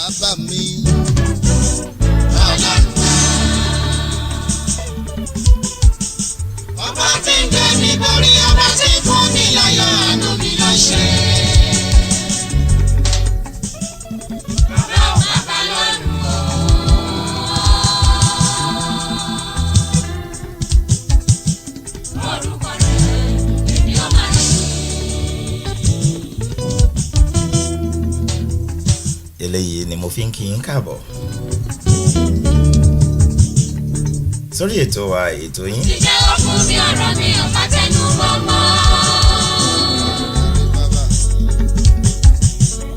bàbá mi. Ọba tí ń gbé mi borí, ọba tí ń fún mi láyọ̀, àánú mi ló ṣe. Bàbá ò bàbá lọ́rùn o. Orúkọ rẹ̀ èmi ó máa ṣe. Eléyìí ni mo fi ń kí yín káàbọ̀ sórí ètò wa ètò yín. Jíjẹ́ ó fún mi ọ̀rọ̀ mi ò bá tẹnu mọ́ mọ́.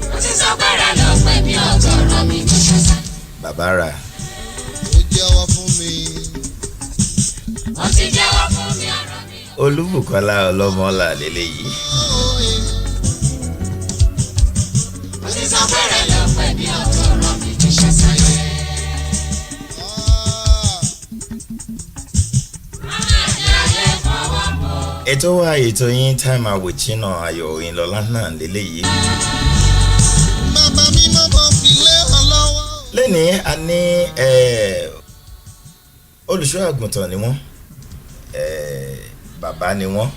Mo ti sọ pé rẹ̀ ló pè mí ọ̀tọ̀rọ̀ mi kò ṣẹ̀ṣẹ̀. Bàbá rà. Ó jẹ́wọ́ fún mi. Ó ti jẹ́wọ́ fún mi ọ̀rọ̀ mi. Olúbùkọ́lá ọlọ́mọlá lélẹ́yìí. Mo ti sọ pé rẹ̀ ló pè mí ọ̀tọ̀rọ̀ mi kò ṣẹ̀ṣẹ̀. Ètò wa ètò yín Time Out with Chino Ayọ̀ Òyìnlọ́lá náà lélẹ́yìí. Bàbá mi mọ́ bọ́ filé hàn lọ́wọ́. Lẹ́ni a ní olùṣọ́ àgùntàn ni wọ́n, bàbá ni wọ́n,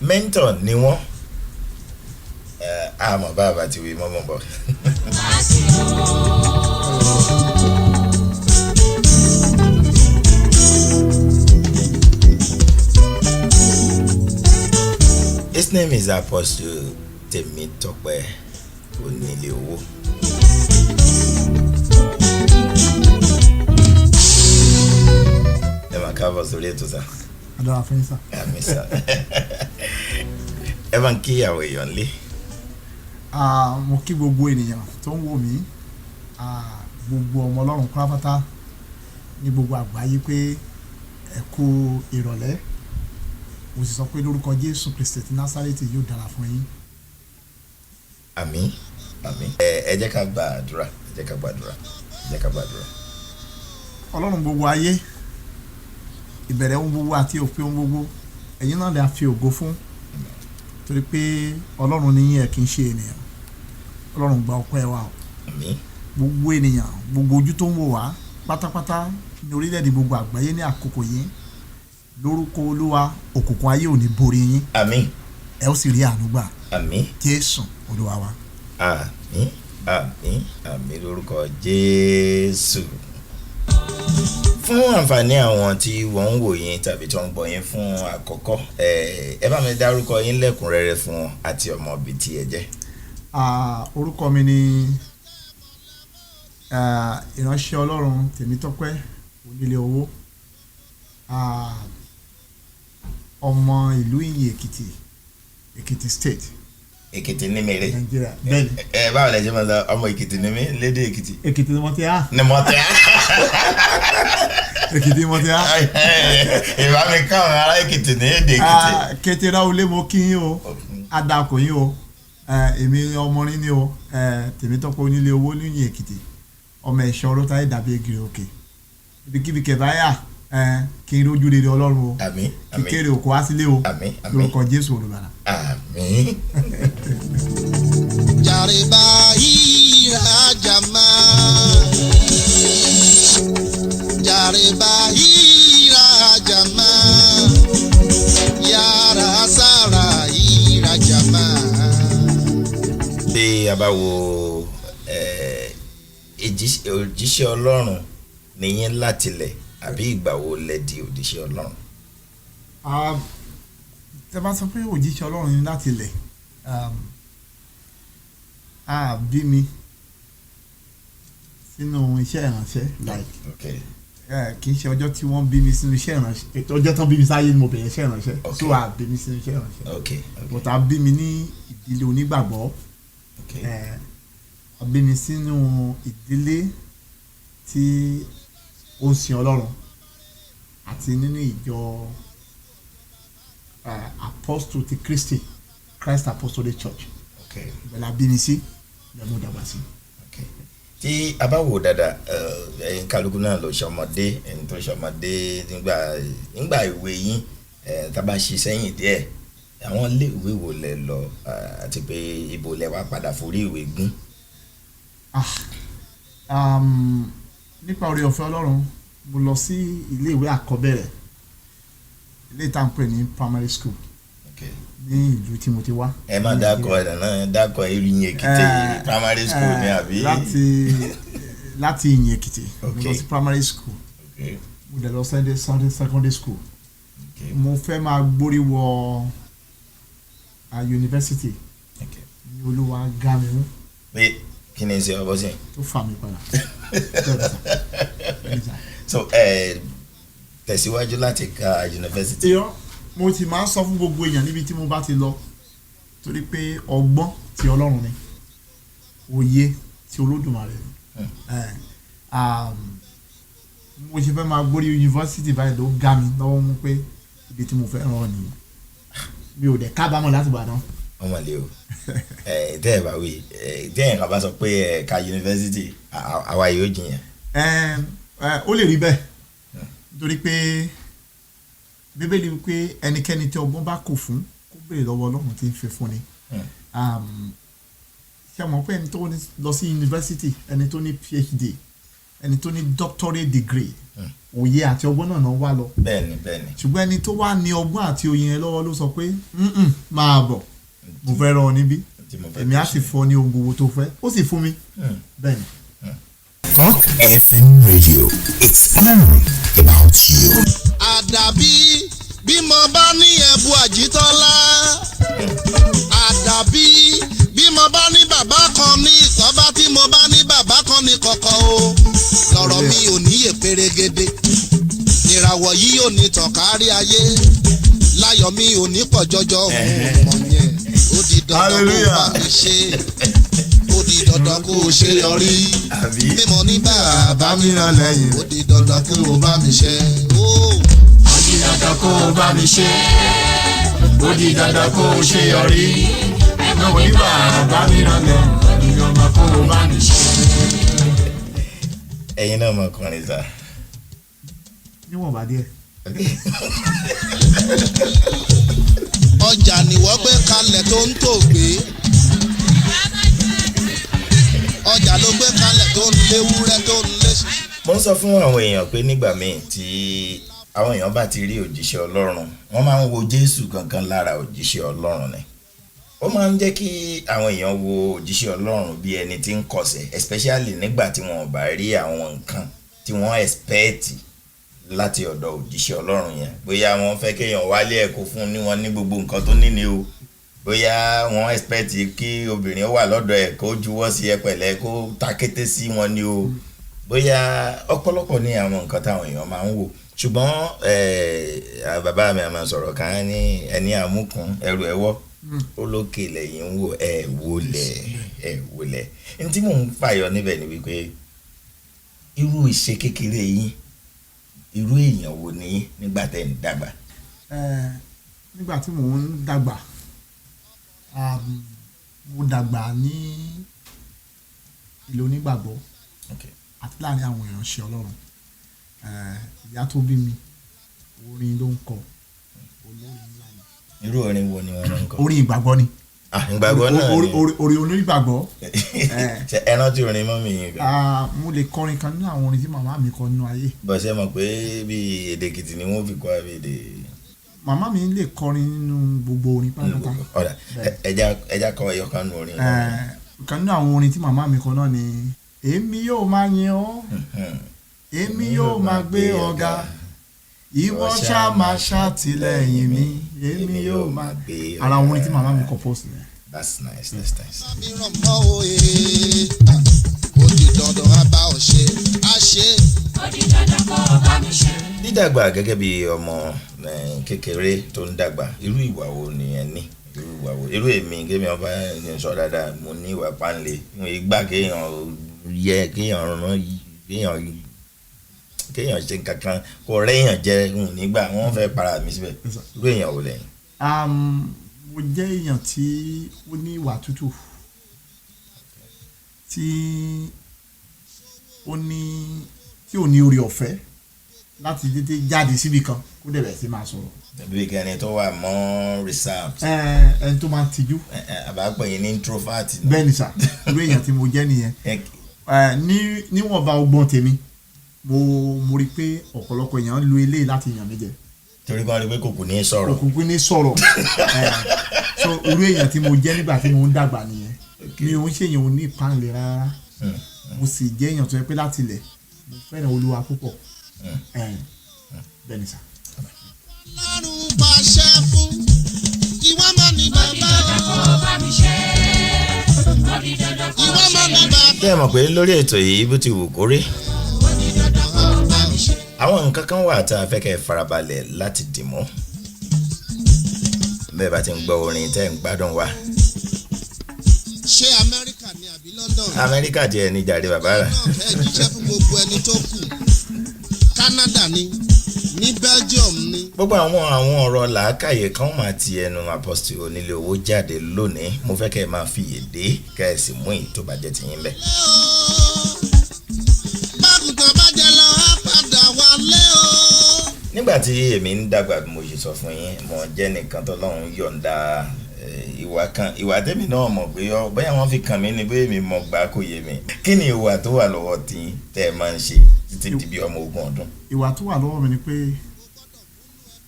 mentor ni wọ́n, àmọ́ bàbá ti wí mọ́mọ́ bọ̀. His name is Apostle Temitope Onileowo. Ẹ máa káàbọ̀ sórí ètò sá. Adọ́ra fún yín sá. Àmì sá. Ẹ máa ń kí àwọn èèyàn lé. Mo kí gbogbo ènìyàn tó ń wò mí, gbogbo ọmọ Ọlọ́run pátápátá ní gbogbo àgbáyé pé ẹ kú ìrọ̀lẹ́. Mo sì sọ pé lórúkọ Jésù Kristi ti Násárẹ́tì yóò dára fún yín. Àmín, àmín. Ẹ jẹ́ ká gbàdúrà, ẹ jẹ́ ká gbàdúrà, ẹ jẹ́ ká gbàdúrà. Ọlọ́run gbogbo ayé, ìbẹ̀rẹ̀ ohun gbogbo àti òpin ohun gbogbo, ẹ̀yin náà lè fi ògo fún. Torí pé Ọlọ́run ni yín, ẹ kì í ṣe ènìyàn. Ọlọ́run gba ọpẹ́ wa o. Àmín. Gbogbo ènìyàn, gbogbo ojú tó ń wò wá pátápátá ní orílẹ̀-èdè gbogbo àgbáyé ní àkókò yìí, lórúkọ Olúwa, òkùnkùn ayé ò ní borí yín. Àmín. Ẹ ó sì rí àánú gbà. Àmín. Jésù Olúwa wa. Àmín, àmín, àmín lórúkọ Jésù. Fún àǹfààní àwọn tí wọ́n ń wò yín tàbí tó ń gbọ́ yín fún àkọ́kọ́, ẹ bá mi dárúkọ yín lẹ́kùnrẹ́rẹ́ fún wọn àti ọmọ ibi tí ẹ jẹ́. Orúkọ mi ni ìránṣẹ́ Ọlọ́run Tèmítọ́pẹ́ Oníléowó, ọmọ ìlú Ìyìn Èkìtì State. Èkìtì ní mi rè. Nàìjíríà bẹ́ẹ̀ni. Báwo lẹ ṣe máa sọ ọmọ Èkìtì ní mi lédè Èkìtì. Èkìtì ni mo ti há. Ni mo tẹ́ á. Èkìtì ni mo ti há. Ìbá mi káwọn ará Èkìtì ní èdè Èkìtì. Kété ráwọlé mo kí yín o, adakò yín o, èmi ọmọrin ni o, Tèmítọ́pẹ́ Oníléowó ní Ìyìn Èkìtì, ọmọ ẹ̀ṣọ́ Olótáyé dàbí egiri òkè. Ibikíbi kẹfàáyà kí n rójú rere Ọlọ́run o. Àmín, àmín. Kíkéré òkú wá sílé o. Àmín, àmín. Lórúkọ Jésù Olùgbàlà. Àmín. Jàrìbá ìhà jàmá. Jàrìbá ìhà jàmá. Yàrá sára ìhà jàmá. Bí a bá wo òjíṣẹ́ Ọlọ́run nìyẹn látilẹ̀ àbí ìgbà wo lẹ di òjíṣẹ́ Ọlọ́run? Tẹ́ bá sọ pé òjíṣẹ́ Ọlọ́run ni láti ilẹ̀, bí mi sínú iṣẹ́ ìránṣẹ́ kì í ṣe ọjọ́ tí wọ́n bí mi sínú iṣẹ́ ìránṣẹ́, ọjọ́ tán bí mi sáyé ni mo bẹ̀rẹ̀ iṣẹ́ ìránṣẹ́, so bí mi sínú iṣẹ́ ìránṣẹ́. But a bí mi ní ìdílé onígbàgbọ́, a bí mi sínú ìdílé tí ó ń sin Ọlọ́run àti nínú ìjọ Apostle ti Christ Apostolic Church. Bẹ́ẹ̀ la bí mi sí, bẹ́ẹ̀ mo dàgbà sí. Tí a bá wò dáadáa, ẹ̀yin kálukú náà ló ṣọmọdé, ẹni tó ṣọmọdé nígbà ìwé yín, tá bá ṣe sẹ́yìn díẹ̀, àwọn ilé ìwé wo lẹ lọ àti pé ibo lẹ wá padà forí ìwé gún? nípa oore ọ̀fẹ́ Ọlọ́run mo lọ sí ilé ìwé àkọ́bẹ̀rẹ̀ ilé ìta ń pè ní primary school ní ìlú tí mo ti wá. ẹ má dákọ̀ ẹ̀ náà dákọ̀ Ìyìn Èkìtì primary school ní àbí. láti Ìyìn Èkìtì mo lọ sí primary school mo dẹ̀ lọ Sunday secondary school mo fẹ́ máa gbórí wọ university ní Olúwa gá mi mú. pé kí ni ṣe ọbọ sí. tó fà mí padà. so tẹ̀síwájú láti ka university. mo ti máa ń sọ fún gbogbo èèyàn níbi tí mo bá ti lọ torí pé ọgbọ́n ti Ọlọ́run ni òye ti Olódùmarè ni mo ṣe fẹ́ máa gbórí yunifásitì báyìí ló ga mi lọ́wọ́ mú pé ibi tí mo fẹ́ ràn ní mi ò dẹ̀ kábàámọ̀ láti Ìbàdàn. ọmọ ilé o tẹ́ ẹ bá wí tẹ́ ẹ̀ kan bá sọ pé ẹ̀ka yunifásitì àwa yóò jiyàn. ó lè rí bẹ́ẹ̀ nítorí pé Bíbélì wípé ẹnikẹ́ni tí ọgbọ́n bá kò fún kó béèrè lọ́wọ́ Ọlọ́run tí ń fi fún ni. ṣé mọ̀ pé ẹni tó lọ sí yunifásitì ẹni tó ní PhD ẹni tó ní doctorate degree òye àti ọgbọ́n náà wá lọ. bẹ́ẹ̀ni. ṣùgbọ́n ẹni tó wá ní ọgbọ́n àti òye yẹn lọ́wọ́ ló sọ pé máa bọ̀ mo fẹ́ rán ọ níbí èmi á sì fọ́ ní ohun gbogbo tó fẹ́ ó sì fún mi bẹ́ẹ̀ni. Rock FM Radio, it's all about you. Àdàbí bí mo bá ní ẹ̀bù Àjítọ́lá àdàbí bí mo bá ní bàbá kan ní ìsọ́bá tí mo bá ní bàbá kan ní kọ̀kọ̀ o lọ́rọ̀ mi ò níyè pérégede ìràwọ̀ yìí ò ní tàn kárí ayé láyọ̀ mi ò ní pọ̀ jọjọ ọmọ yẹn ó di dandan kó bá mi ṣe ó di dandan kó ṣe yọrí mímọ ní bàbá mi ràn lẹ́yìn ó di dandan kó bá mi ṣe ó di dandan kó bá mi ṣe ó di dandan kó ṣe yọrí mímọ ní bàbá mi ràn lẹ́yìn ó di dandan kó bá mi ṣe. ẹ̀yin náà mọ̀ kọrin sá. níwọ̀n bá díẹ̀. ọjà nìwọ́ gbé kalẹ̀ tó ń tò gbé ọjà ló gbé kalẹ̀ tó ń léwúrẹ́ tó ń lé. mo ń sọ fún àwọn èèyàn pé nígbà míì tí àwọn èèyàn bá ti rí òjíṣẹ́ Ọlọ́run wọ́n máa ń wo Jésù gangan lára òjíṣẹ́ Ọlọ́run ni ó máa ń jẹ́ kí àwọn èèyàn wo òjíṣẹ́ Ọlọ́run bí ẹni tí ń kọsẹ̀ especially nígbà tí wọ́n bá rí àwọn nǹkan tí wọ́n expect láti ọ̀dọ̀ òjíṣẹ́ Ọlọ́run yẹn bóyá wọ́n fẹ́ kéèyàn wálé ẹ̀kọ́ fún ní wọn ní gbogbo nǹkan tó níní o bóyá wọ́n expect kí obìnrin ó wà lọ́dọ̀ ẹ̀ kó juwọ́ sí ẹ pẹ̀lẹ́ kó takété sí wọn ni o bóyá ọ̀pọ̀lọpọ̀ ní àwọn nǹkan táwọn èèyàn máa ń wò ṣùgbọ́n bàbá mi àmà sọ̀rọ̀ kan ní ẹni àmúkùn ẹrù ẹ̀wọ́ ó lókè lẹ́yìn ń wò ẹ̀ wọlẹ̀ ní tí mò ń fàyọ níbẹ̀ ni wípé irú ìṣe kékeré yín irú èèyàn wo ni nígbà tẹ́ ń dàgbà. nígbà tí mò ń dàgbà mo dàgbà ní ilé onígbàgbọ́ àti láàrin àwọn èèyàn ṣe Ọlọ́run ìyá tó bí mi orin ló ń kọ olórin ńlá ni. irú orin wo ni wọ́n ń kọ. orin ìgbàgbọ́ ni. ìgbàgbọ́ náà ni orin onígbàgbọ́. ẹ rántí orin mọ́ mi yìí. mo lè kọrin kan nínú àwọn orin tí màmá mi kọ nínú ayé. bọ́sẹ̀ mọ̀ pé bí èdè Èkìtì ni wọ́n fi kọ́ àbí èdè. màmá mi lè kọrin nínú gbogbo orin pátápátá. ọ̀dà ẹja kọ ẹyọ kan nínú orin. kan nínú àwọn orin tí màmá mi kọ náà ni èmi yóò máa yìn ọ́ èmi yóò máa gbé ọ ga ìwọ ṣá máa ṣàtìlẹ́yìn mi èmi yóò máa gbé ọ ga. ara àwọn orin tí màmá mi kọ post ni. That's nice. That's nice. ó di dandan á bá ọ ṣe á ṣe. ó di dandan kó bá mi ṣe. dídàgbà gẹ́gẹ́ bí ọmọ kékeré tó ń dàgbà irú ìwà wo ni ẹ ní irú ìwà wo irú èmi kémi ọba ẹni sọ dáadáa mo ní ìwà pánlé ìgbà kéèyàn yẹ kéèyàn rán kéèyàn ṣe kankan kó rẹ́yàn jẹ nígbà wọ́n fẹ́ para mi síbẹ̀ irú èèyàn wo lẹ́yìn. mo jẹ́ èèyàn tí ó ní ìwà tútù tí ò ní orí ọ̀fẹ́ láti dédé jáde síbi kan kó dẹ̀ bẹ̀ sí máa sọ̀rọ̀. tàbí kẹ́ni tó wà mọ́ reserved. ẹni tó máa ń tijú. àbápẹ̀yìn ní introvert. bẹ́ẹ̀ ni sà irú èèyàn tí mo jẹ́ nìyẹn. níwọ̀nba ọgbọ́n tèmi mo rí pé ọ̀pọ̀lọpọ̀ èèyàn lo eléyìí láti yàn mí jẹ. torí kan rí pé kò kù ní sọ̀rọ̀. kò kù ní sọ̀rọ̀ so irú èèyàn tí mo jẹ́ nígbà tí mo ń dàgbà nìyẹn mi ò ń ṣèyàn ní ìpànlẹ̀ rárá mo sì jẹ́ èèyàn tó yẹ pé láti ilẹ̀ mo fẹ́ràn Olúwa púpọ̀ bẹ́ẹ̀ ni sà. Ọlọ́run pàṣẹ fún ìwọ mọ̀ ní bàbá ìwọ mọ̀ ní bàbá. kí ẹ mọ̀ pé lórí ètò yìí bó ti wù kó rí àwọn nǹkan kan wà tá a fẹ́ kẹ́ ẹ farabalẹ̀ láti dìmú bẹ́ẹ̀ bá ti ń gbọ́ orin tẹ́ ń gbádùn wa. ṣé Amẹ́ríkà ni àbí London? Amẹ́ríkà tiẹ̀ ní jàre bàbá rẹ̀. náà fẹ́ jíṣẹ́ fún gbogbo ẹni tó kù. Canada ni ní Belgium ni. gbogbo àwọn ọ̀rọ̀ làákàyè kan máa ti ẹnu Apostle Onílé Owó jáde lónìí mo fẹ́ kẹ́ ẹ máa fi èdè kẹ́ ẹ sì mú ìtò bàjẹ́ ti yín bẹ́ẹ̀. bákùtàn bá jẹ lọ á padà wálé o. nígbà tí èmi ń dàgbà bí mo ṣe sọ fún yín mo jẹ́ nìkan tó lọ́run yọ̀ǹda ìwà tẹ́mi náà mọ̀ pé bóyá wọ́n fi kàn mí ni bóyá èmi mọ̀ gbà kò yé mi. kí ni ìwà tó wà lọ́wọ́ tí tẹ́ ẹ máa ń ṣe títí di bí ọmọ 20 ọdún? ìwà tó wà lọ́wọ́ mi ni pé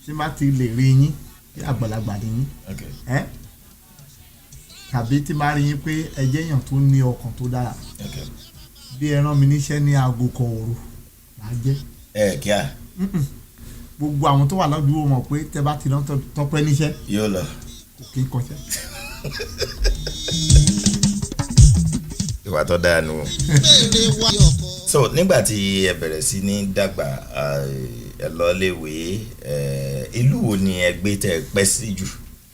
ṣé má ti lè rí yín bí àgbàlagbà ni yín tàbí tí má rí yín pé ẹ jẹ́ èèyàn tó ní ọkàn tó dára bí ẹ rán mi níṣẹ́ ní aago kan òru màá jẹ́. kíá. gbogbo àwọn tó wà lọ́dún mọ̀ pé tẹ bá ti rán Tọ́pẹ́ níṣẹ́ yóò lọ kò kí n kọṣẹ́. ìwà tó dáa nù. so nígbà tí ẹ bẹ̀rẹ̀ sí ní dàgbà ẹ lọ léwe ìlú wo ni ẹ gbé tẹ pẹ́ sí jù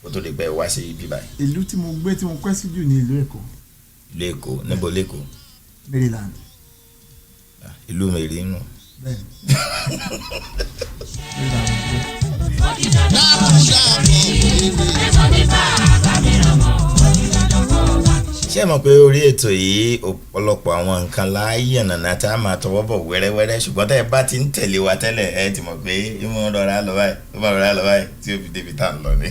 kó tó di pé wá sí ibi báyìí? ìlú tí mo gbé tí mo pẹ́ sí jù ní ìlú Èkó. ìlú Èkó níbo l'Èkó? Maryland. ìlú mèrì nù. bẹ́ẹ̀ni. ṣé ẹ mọ̀ pé orí ètò yìí ọ̀pọ̀lọpọ̀ àwọn nǹkan láàyè nànà tá a máa tọwọ́ bọ̀ wẹ́rẹ́wẹ́rẹ́ ṣùgbọ́n tá ẹ bá ti ń tẹ̀lé wa tẹ́lẹ̀ ẹ ti mọ̀ pé ìmọ̀ rọra lọ báyìí tí ó fi débi tá à ń lọ ni.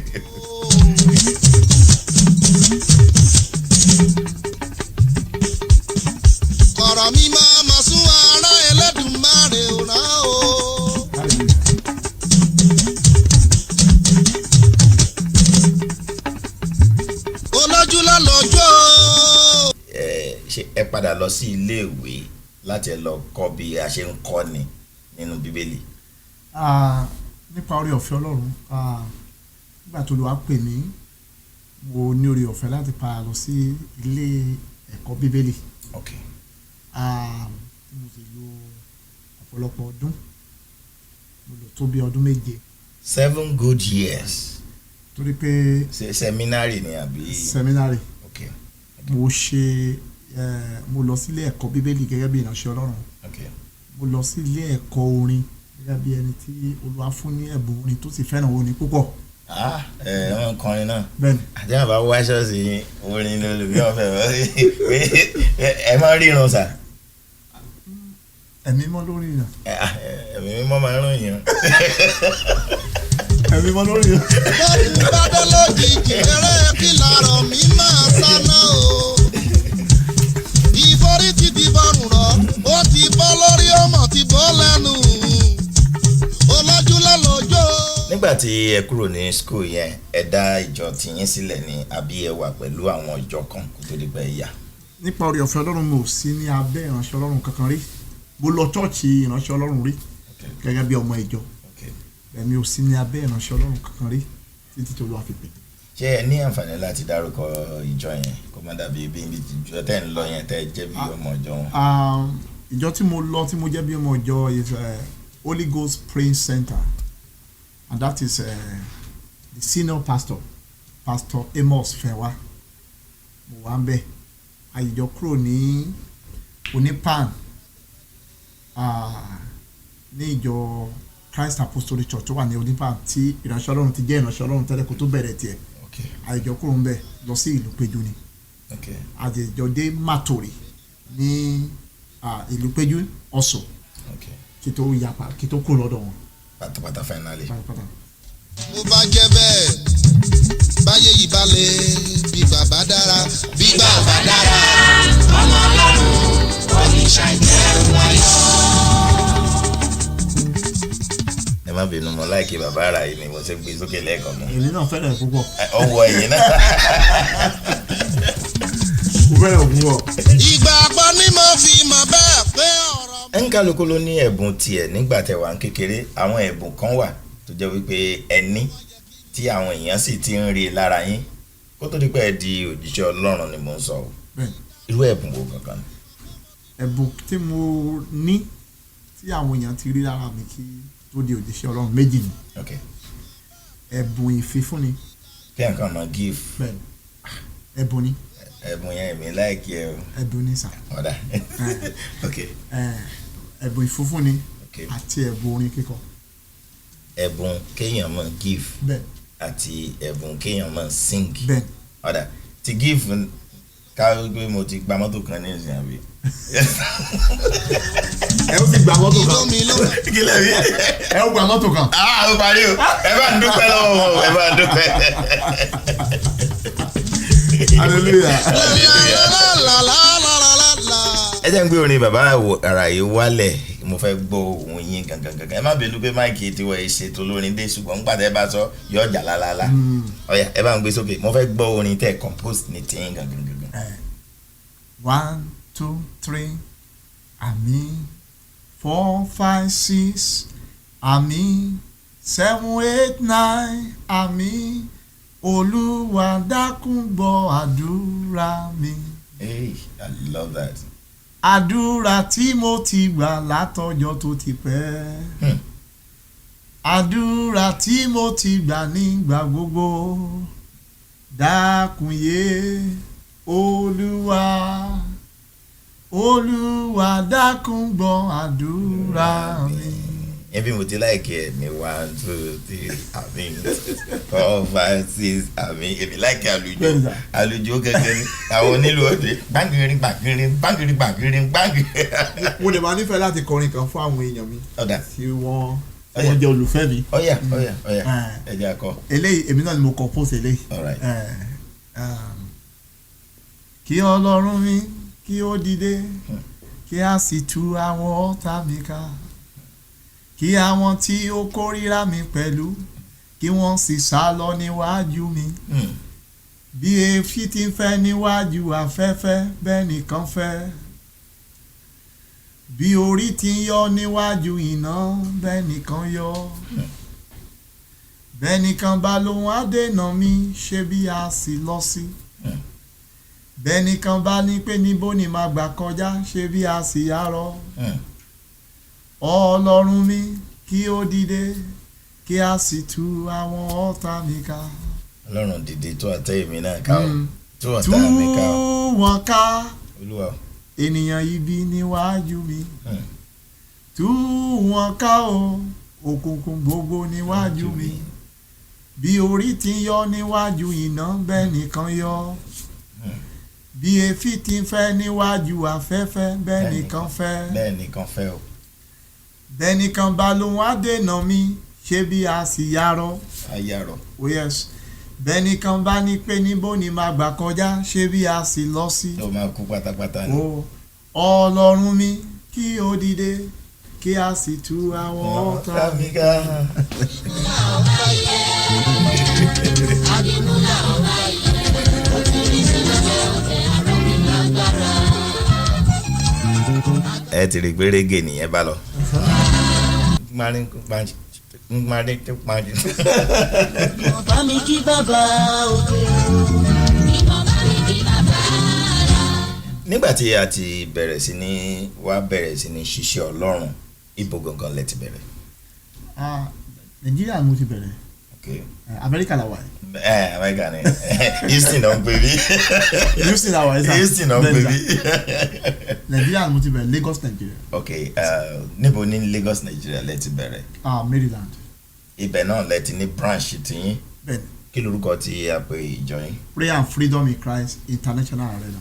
kọ̀rọ̀ mi máa mọ̀ sún ara Ẹlẹ́dùmarè rán o. olójú lọ́lọ́jọ́. ṣé ẹ padà lọ sí iléèwé láti ẹ lọ kọ́ bí a ṣe ń kọ́ ni nínú Bíbélì? nípa oore ọ̀fẹ́ Ọlọ́run nígbà tó lè wá pè mí mo ní oore ọ̀fẹ́ láti padà lọ sí ilé ẹ̀kọ́ Bíbélì. Okay. mo sì lò ọ̀pọ̀lọpọ̀ ọdún mo lò tó bí ọdún 7 7 good years. torí pé seminary ni àbí? seminary. Okay. mo ṣe mo lọ sí ilé ẹ̀kọ́ Bíbélì gẹ́gẹ́ bí ìránṣẹ́ Ọlọ́run. Okay. mo lọ sí ilé ẹ̀kọ́ orin gẹ́gẹ́ bí ẹni tí Olúwa fún ní ẹ̀bùn orin tó sì fẹ́ràn orin púpọ̀. wọ́n kọrin náà. bẹ́ẹ̀ni. àti àwọn bá wá ṣọ́ọ̀ṣì orin lólùbí ọ̀fẹ́ ẹ máa ń ríran sà. ẹ̀mí mọ́ lórí yàn. ẹ̀mí mímọ́ máa ń ràn yàn. ẹ̀mí mọ́ lórí yàn. bẹ́ẹ̀ni bá dé lójijì eré kí làárọ̀ mi máa sáná o. ìforí ti di bọ́rùn rọ̀ ó ti bọ́ lórí ọmọ ti bọ́ lẹ́nu olójú lọ́lọ́jọ́. nígbà tí ẹ kúrò ní school yẹn ẹ dá ìjọ tìyín sílẹ̀ ní àbí ẹ wà pẹ̀lú àwọn ìjọ kan kó tó di pé ẹ yà? nípa oore ọ̀fẹ́ Ọlọ́run mo sí ní abẹ́ ìránṣẹ́ Ọlọ́run kankan rí mo lọ chọ́ọ̀chì ìránṣẹ́ Ọlọ́run rí gẹ́gẹ́ bí ọmọ ìjọ èmi ò sí ní abẹ́ ìránṣẹ́ Ọlọ́run kankan rí títí tó lọ́ọ́ fi pè. ṣé ẹ ní àǹfààní láti dárúkọ ìjọ yẹn kó má dàbí ibi ìjọ tẹ́ ń lọ yẹn tẹ́ jẹ́ bí ọmọ ìjọ wọn? ìjọ tí mo lọ tí mo jẹ́ bí ọmọ ìjọ is Holy Ghost Praying Center and that is the senior pastor Pastor Amos Fẹ́wá mo wà ń bẹ̀ àyíjọ kúrò ní Onípan ní ìjọ Christ Apostolic Church tó wà ní Onípan tí ìránṣẹ́ Ọlọ́run ti jẹ́ ìránṣẹ́ Ọlọ́run tẹ́lẹ̀ kó tó bẹ̀rẹ̀ tiẹ̀ àyíjọ kúrò ń bẹ̀ lọ sí ìlú Péjú ni àjẹjọ dé Màtòrì ní ìlú Péjú ọ̀sọ̀ kí tó yapa kí tó kó lọ́dọ̀ wọn. pátápátá finally. mo bá jẹ́ bẹ́ẹ̀ báyé yìí bá lè bí bàbá dára bí bàbá dára ọmọ Ọlọ́run. bínú mo láìkí bàbá ara yìí ni mo ṣe gbé sókè lẹ́ẹ̀kan mọ́. èmi náà fẹ́ràn púpọ̀. ọwọ́ ẹ̀yìn náà. mo fẹ́ràn púpọ̀. ìgbàgbọ́ ni mo fi mọ̀ bẹ́ẹ̀ pé ọ̀rọ̀. ẹnìkálukú ló ní ẹ̀bùn tiẹ̀ nígbà tẹ́ wà ń kékeré. àwọn ẹ̀bùn kan wà tó jẹ́ wípé ẹni tí àwọn èèyàn sì ti ń rí lára yín kó tó di pé ẹ di òjíṣẹ́ Ọlọ́run ni mò ń sọ o. irú ẹ̀bùn wo kankan ni. ẹ̀bùn tí mo ní tí àwọn èèyàn ti rí lára mi kí tó di òjíṣẹ́ Ọlọ́run méjì ni. ẹ̀bùn ìfifúnni. kí nǹkan máa give. bẹ́ẹ̀ni ẹ̀bùn ni. ẹ̀bùn yẹn èmi láìkí ẹ o. ẹ̀bùn ni sà. ọ̀dà ẹ̀bùn ìfifúnni àti ẹ̀bùn orin kíkọ. ẹ̀bùn kéèyàn máa give. bẹ́ẹ̀ni. àti ẹ̀bùn kéèyàn máa sing. bẹ́ẹ̀ni. ọ̀dà ti give ká gbé mo ti gba mọ́tò kan ní ìsìn àbí. ẹ ó sì gba mọ́tò kan. kí lè rí. ẹ ó gba mọ́tò kan. ó parí o ẹ bá ń dúpẹ́ lọ́wọ́ ẹ bá ń dúpẹ́. hallelujah. ẹ jẹ́ ń gbé orin bàbá ara yìí wálẹ̀ mo fẹ́ gbọ́ ohun yín gangan ẹ má bínú pé máìkì tiwọ̀ ẹ ṣètò lórin dé ṣùgbọ́n nígbà tẹ́ ẹ bá sọ yọ ọjà lálálá ọ̀yà ẹ bá ń gbé sókè mo fẹ́ gbọ́ orin tẹ́ ẹ compose ní tiyín gangan. 1 2 3 àmín 4 5 6 àmín 7 8 9 àmín Olúwa dákun gbọ́ àdúrà mi. Hey, I love that. Àdúrà tí mo ti gbà látọjọ́ tó ti pẹ́. Àdúrà tí mo ti gbà nígbà gbogbo. Dákun yé Olúwa. Olúwa dákun gbọ́ àdúrà mi. Ẹbí mo ti láìkí ẹ̀ ní 1 2 3 àmín 4 5 6 àmín èmi láìkí àlùjọ gẹ́gẹ́ ní àwọn onílù òde gbàngìrì gbàngìrì gbàngìrì gbàngìrì gbàngìrì. mo lè máa nífẹ̀ẹ́ láti kọrin kan fún àwọn èèyàn mi tí wọ́n jẹ́ olùfẹ́ mi. ọ̀yà ẹ jẹ́ akọ. eléyìí èmi náà ni mo compose eléyìí. kí Ọlọ́run mi kí ó dìde kí a sì tú àwọn ọ̀tá mi ká. Kí àwọn tí ó kórìíra mi pẹ̀lú kí wọ́n sì sá lọ níwájú mi. Bí èéfín ti ń fẹ́ níwájú afẹ́fẹ́ bẹ́ẹ̀ nìkan fẹ́. Bí orí ti ń yọ níwájú iná bẹ́ẹ̀ nìkan yọ. Bẹ́ẹ̀ nìkan bá lóhùn àdènà mi ṣé bí a sì lọ sí. Bẹ́ẹ̀ nìkan bá ní pé níbo ni màá gbà kọjá ṣé bí a sì yá rọ. Ọlọ́run mi kí ó dìde kí a sì tú àwọn ọ̀tá mi ká. Ọlọ́run dìde tú ọ̀tá èmi náà ká o tú ọ̀tá mi ká o. Tú wọn ká Olúwa ènìyàn ibi níwájú mi. Tú wọn ká o òkùnkùn gbogbo níwájú mi. Bí orí ti ń yọ níwájú iná bẹ́ẹ̀ nìkan yọ. Bí èéfín ti ń fẹ́ níwájú afẹ́fẹ́ bẹ́ẹ̀ nìkan fẹ́. Bẹ́ẹ̀ nìkan fẹ́ o. Bẹ́nìkan bá lóhùn àdènà mi ṣé bí a sì yarọ. Ayarọ. Oh yes. Bẹ́nìkan bá ní pé níbo ni màá gbà kọjá ṣé bí a sì lọ sí. Ó máa kú pátápátá ni. Ọlọ́run mi kí ó dìde kí a sì tú àwọn ọ̀tá mi ká. ẹ ti rí gbérége nìyẹn bá lọ. Bàbá mi kí bàbá òkè. Nígbà tí a ti bẹ̀rẹ̀ sí ní ṣiṣẹ́ Ọlọ́run ibo gangan lẹ ti bẹ̀rẹ̀. Nàìjíríà mo ti bẹ̀rẹ̀. Amẹ́ríkà la wà yìí. Amẹ́ríkà ni Houston náà ń pè mí. Houston la wà yìí sá. Houston náà ń pè mí. Nàìjíríà mo ti bẹ̀rẹ̀ Lagos Nigeria. Ok níbo ní Lagos Nigeria lẹ ti bẹ̀rẹ̀. Maryland. Ibẹ̀ náà lẹ ti ní branch tiyín. Bẹ́ẹ̀ni. Kí lorúkọ tí a pè ìjọ yín. Prayer and Freedom in Christ International Arena.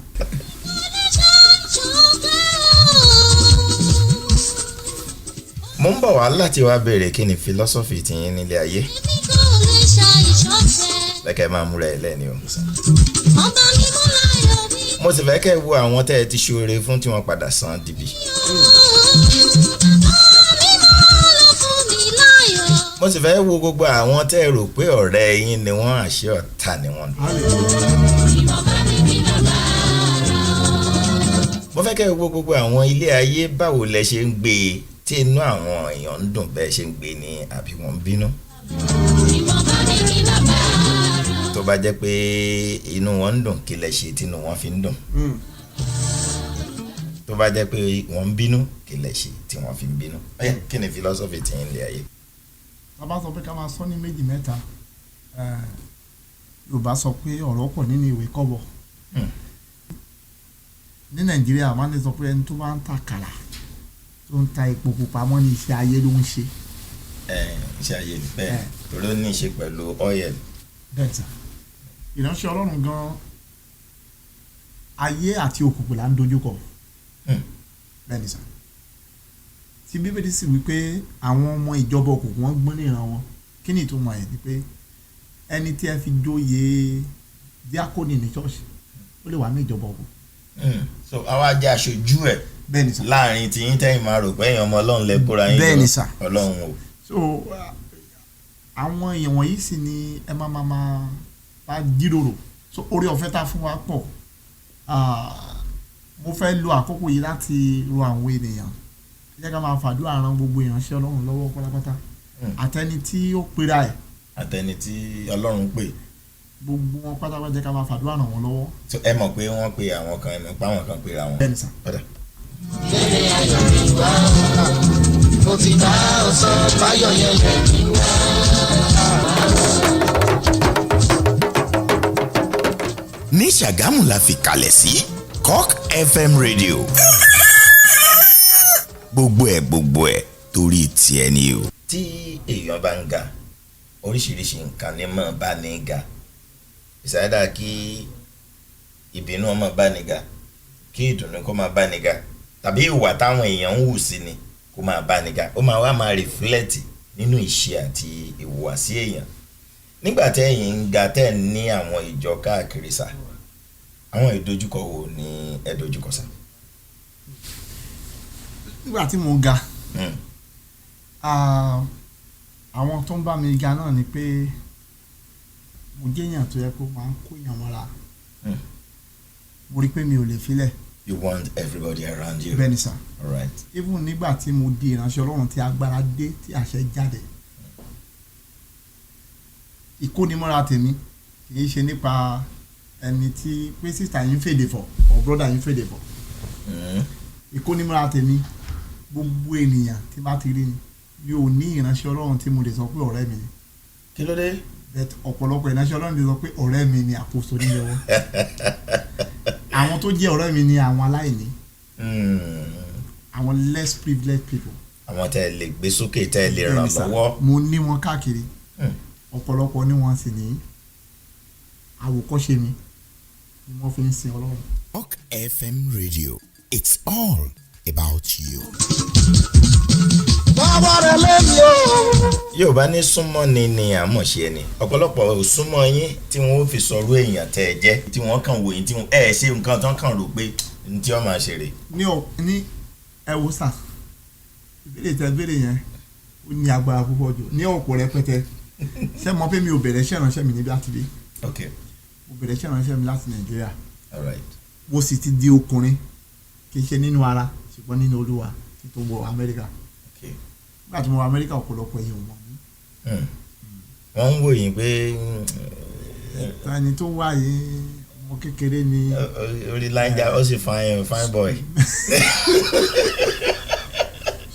Mo ń bọ̀ wá láti wá béèrè kí ni philosophy tiyín nílé ayé. Lẹ́kẹ̀ẹ́ máa múra ẹ̀ lẹ́ni o. Mo sì fẹ́ kẹ́ wo àwọn tẹ́ ẹ ti ṣoore fún tí wọ́n padà san dìbì. Mo mo sì fẹ́ wo gbogbo àwọn tẹ́ ẹ rò pé ọ̀rẹ́ yín ni wọ́n àṣẹ ọ̀tá ni wọ́n. mo fẹ́ kẹ́ ẹ wo gbogbo àwọn ilé ayé báwo lẹ ṣe ń gbé e tí inú àwọn èèyàn ń dùn bẹ́ẹ̀ ṣe ń gbé ni àbí wọ́n ń bínú. tó bá jẹ́ pé inú wọn ń dùn kí lẹ ṣe tínú wọn fi ń dùn. tó bá jẹ́ pé wọ́n ń bínú kí lẹ ṣe tí wọ́n fi ń bínú. kí ni philosophy ti ń lé ayé. a bá sọ pé ká máa sọ ní méjì mẹ́ta Yorùbá sọ pé ọ̀rọ̀ pọ̀ nínú ìwé kọ́bọ̀. ní Nàìjíríà máa ń sọ pé ẹni tó bá ń ta kàrà tó ń ta epo pupa mọ́ ní iṣẹ́ ayé ló ń ṣe. iṣẹ́ ayé ni bẹ́ẹ̀ torí ó ní í ṣe pẹ̀lú oil. bẹ́ẹ̀ sà ìránṣẹ́ Ọlọ́run gan ayé àti òkùnkùn là ń dojúkọ. bẹ́ẹ̀ ni sà tí Bíbélì sì wí pé àwọn ọmọ ìjọba òkùnkùn wọn gbọ́n níran wọn kí ni ìtumọ̀ ẹ̀ ni pé ẹni tí ẹ fi jóyè díákónì ní ṣọ́ọ̀ṣì ó lè wà ní ìjọba òkùnkùn. so àwa jẹ́ aṣojú ẹ̀ bẹ́ẹ̀ni sà láàrin tí yín tẹ́yìn máa rò pé èèyàn ọmọ Ọlọ́run lẹ kóra yín bẹ́ẹ̀ni sà Ọlọ́run o. so àwọn èèyàn wọ̀nyí sì ni ẹ máa bá jíròrò so orí ọ̀fẹ́ tá a fún wa pọ̀ mo fẹ́ lo àkókò yìí láti ro àwọn ènìyàn jẹ́ ká máa fàdúrà ran gbogbo ìránṣẹ́ Ọlọ́run lọ́wọ́ pátápátá àtẹni tí ó pera ẹ̀ àtẹni tí Ọlọ́run pè gbogbo wọn pátápátá jẹ́ ká máa fàdúrà ràn wọ́n lọ́wọ́. so ẹ mọ̀ pé wọ́n pe àwọn kan ẹ mọ̀ pé àwọn kan pera wọn. bẹ́ẹ̀ni sà. Bẹ́ẹ̀ ayọ̀ mi wá, mo ti bá ọ sọ báyọ̀ yẹn yẹn mi wá. ní Ṣàgámù la fi kalẹ̀ sí Cock FM Radio. gbogbo ẹ̀ torí tiẹ̀ ni o. tí èèyàn bá ń ga oríṣiríṣi nǹkan ní mọ̀ bá ní ga ìsáyédà kí ìbínú ọmọ bá ní ga kí ìdùnnú kó máa bá ní ga tàbí ìwà táwọn èèyàn ń hù sí ni kó máa bá ní ga ó máa wá máa rìflẹ́tì nínú ìṣe àti ìhùwàsí èèyàn nígbà tẹ́yìn ń ga tẹ́ ní àwọn ìjọ káàkiri sá àwọn ìdojúkọ wo ni ẹ dojúkọ sá. nígbà tí mo ga àwọn tó ń bá mi ga náà ni pé mo jẹ́yàn tó yẹ kó máa ń kó èèyàn mọ́ra mo rí pé mi ò lè filẹ̀. You want everybody around you. bẹ́ẹ̀ni sà. All right. even nígbà tí mo di ìránṣẹ́ Ọlọ́run tí agbára dé tí àṣẹ jáde ìkónimọ́ra tèmi kì í ṣe nípa ẹni tí pé sísà yín fèdè fọ̀ or brother yín fèdè fọ̀ ìkónimọ́ra tèmi gbogbo ènìyàn tí bá ti rí ni yóò ní ìránṣẹ́ Ọlọ́run tí mo lè sọ pé ọ̀rẹ́ mi ni. kí ló dé. ọ̀pọ̀lọpọ̀ ìránṣẹ́ Ọlọ́run lè sọ pé ọ̀rẹ́ mi ni àkóso nílẹ̀ wọn. àwọn tó jẹ́ ọ̀rẹ́ mi ni àwọn aláìní àwọn less privileged people. àwọn tẹ́ ẹ lè gbé sókè tẹ́ ẹ lè ràn lọ́wọ́. mo ní wọn káàkiri ọ̀pọ̀lọpọ̀ ní wọn sì ní àwòkọ́ṣe mi ni wọ́n fi ń sin Ọlọ́run. Cock FM Radio, it's all about you. bàbá rẹ lẹ́yìn o. Yorùbá ní súnmọ́ ni àmọ̀ṣe ẹni ọ̀pọ̀lọpọ̀ ò súnmọ́ yín tí wọ́n fi sọ̀rọ̀ èèyàn tẹ́ ẹ jẹ́ tí wọ́n kàn wò yín tí wọ́n ẹ̀ ṣe nǹkan tán kàn rò pé ní tí wọ́n máa ṣe rè. ní ẹ wo sà ìbéèrè tẹ béèrè yẹn ó ní agbára púpọ̀ jù ní ọ̀pọ̀ rẹpẹtẹ ṣé mo pé mi ò bẹ̀rẹ̀ iṣẹ́ ìránṣẹ́ mi níbi àti dé. Okay. mo bẹ̀rẹ̀ iṣẹ́ ìránṣẹ́ mi láti Nàìjíríà. All right. mo sì ti di ọkùnrin kì í ṣe nínú ara ṣùgbọ́n nínú Olúwa kí tó wọ Amẹ́ríkà. Okay. nígbà tí mo wọ Amẹ́ríkà ọ̀pọ̀lọpọ̀ èèyàn mọ̀ mí. wọ́n ń wò yín pé. ẹni tó wà yìí ọmọ kékeré ni. orí láńjà ó sì fine boy.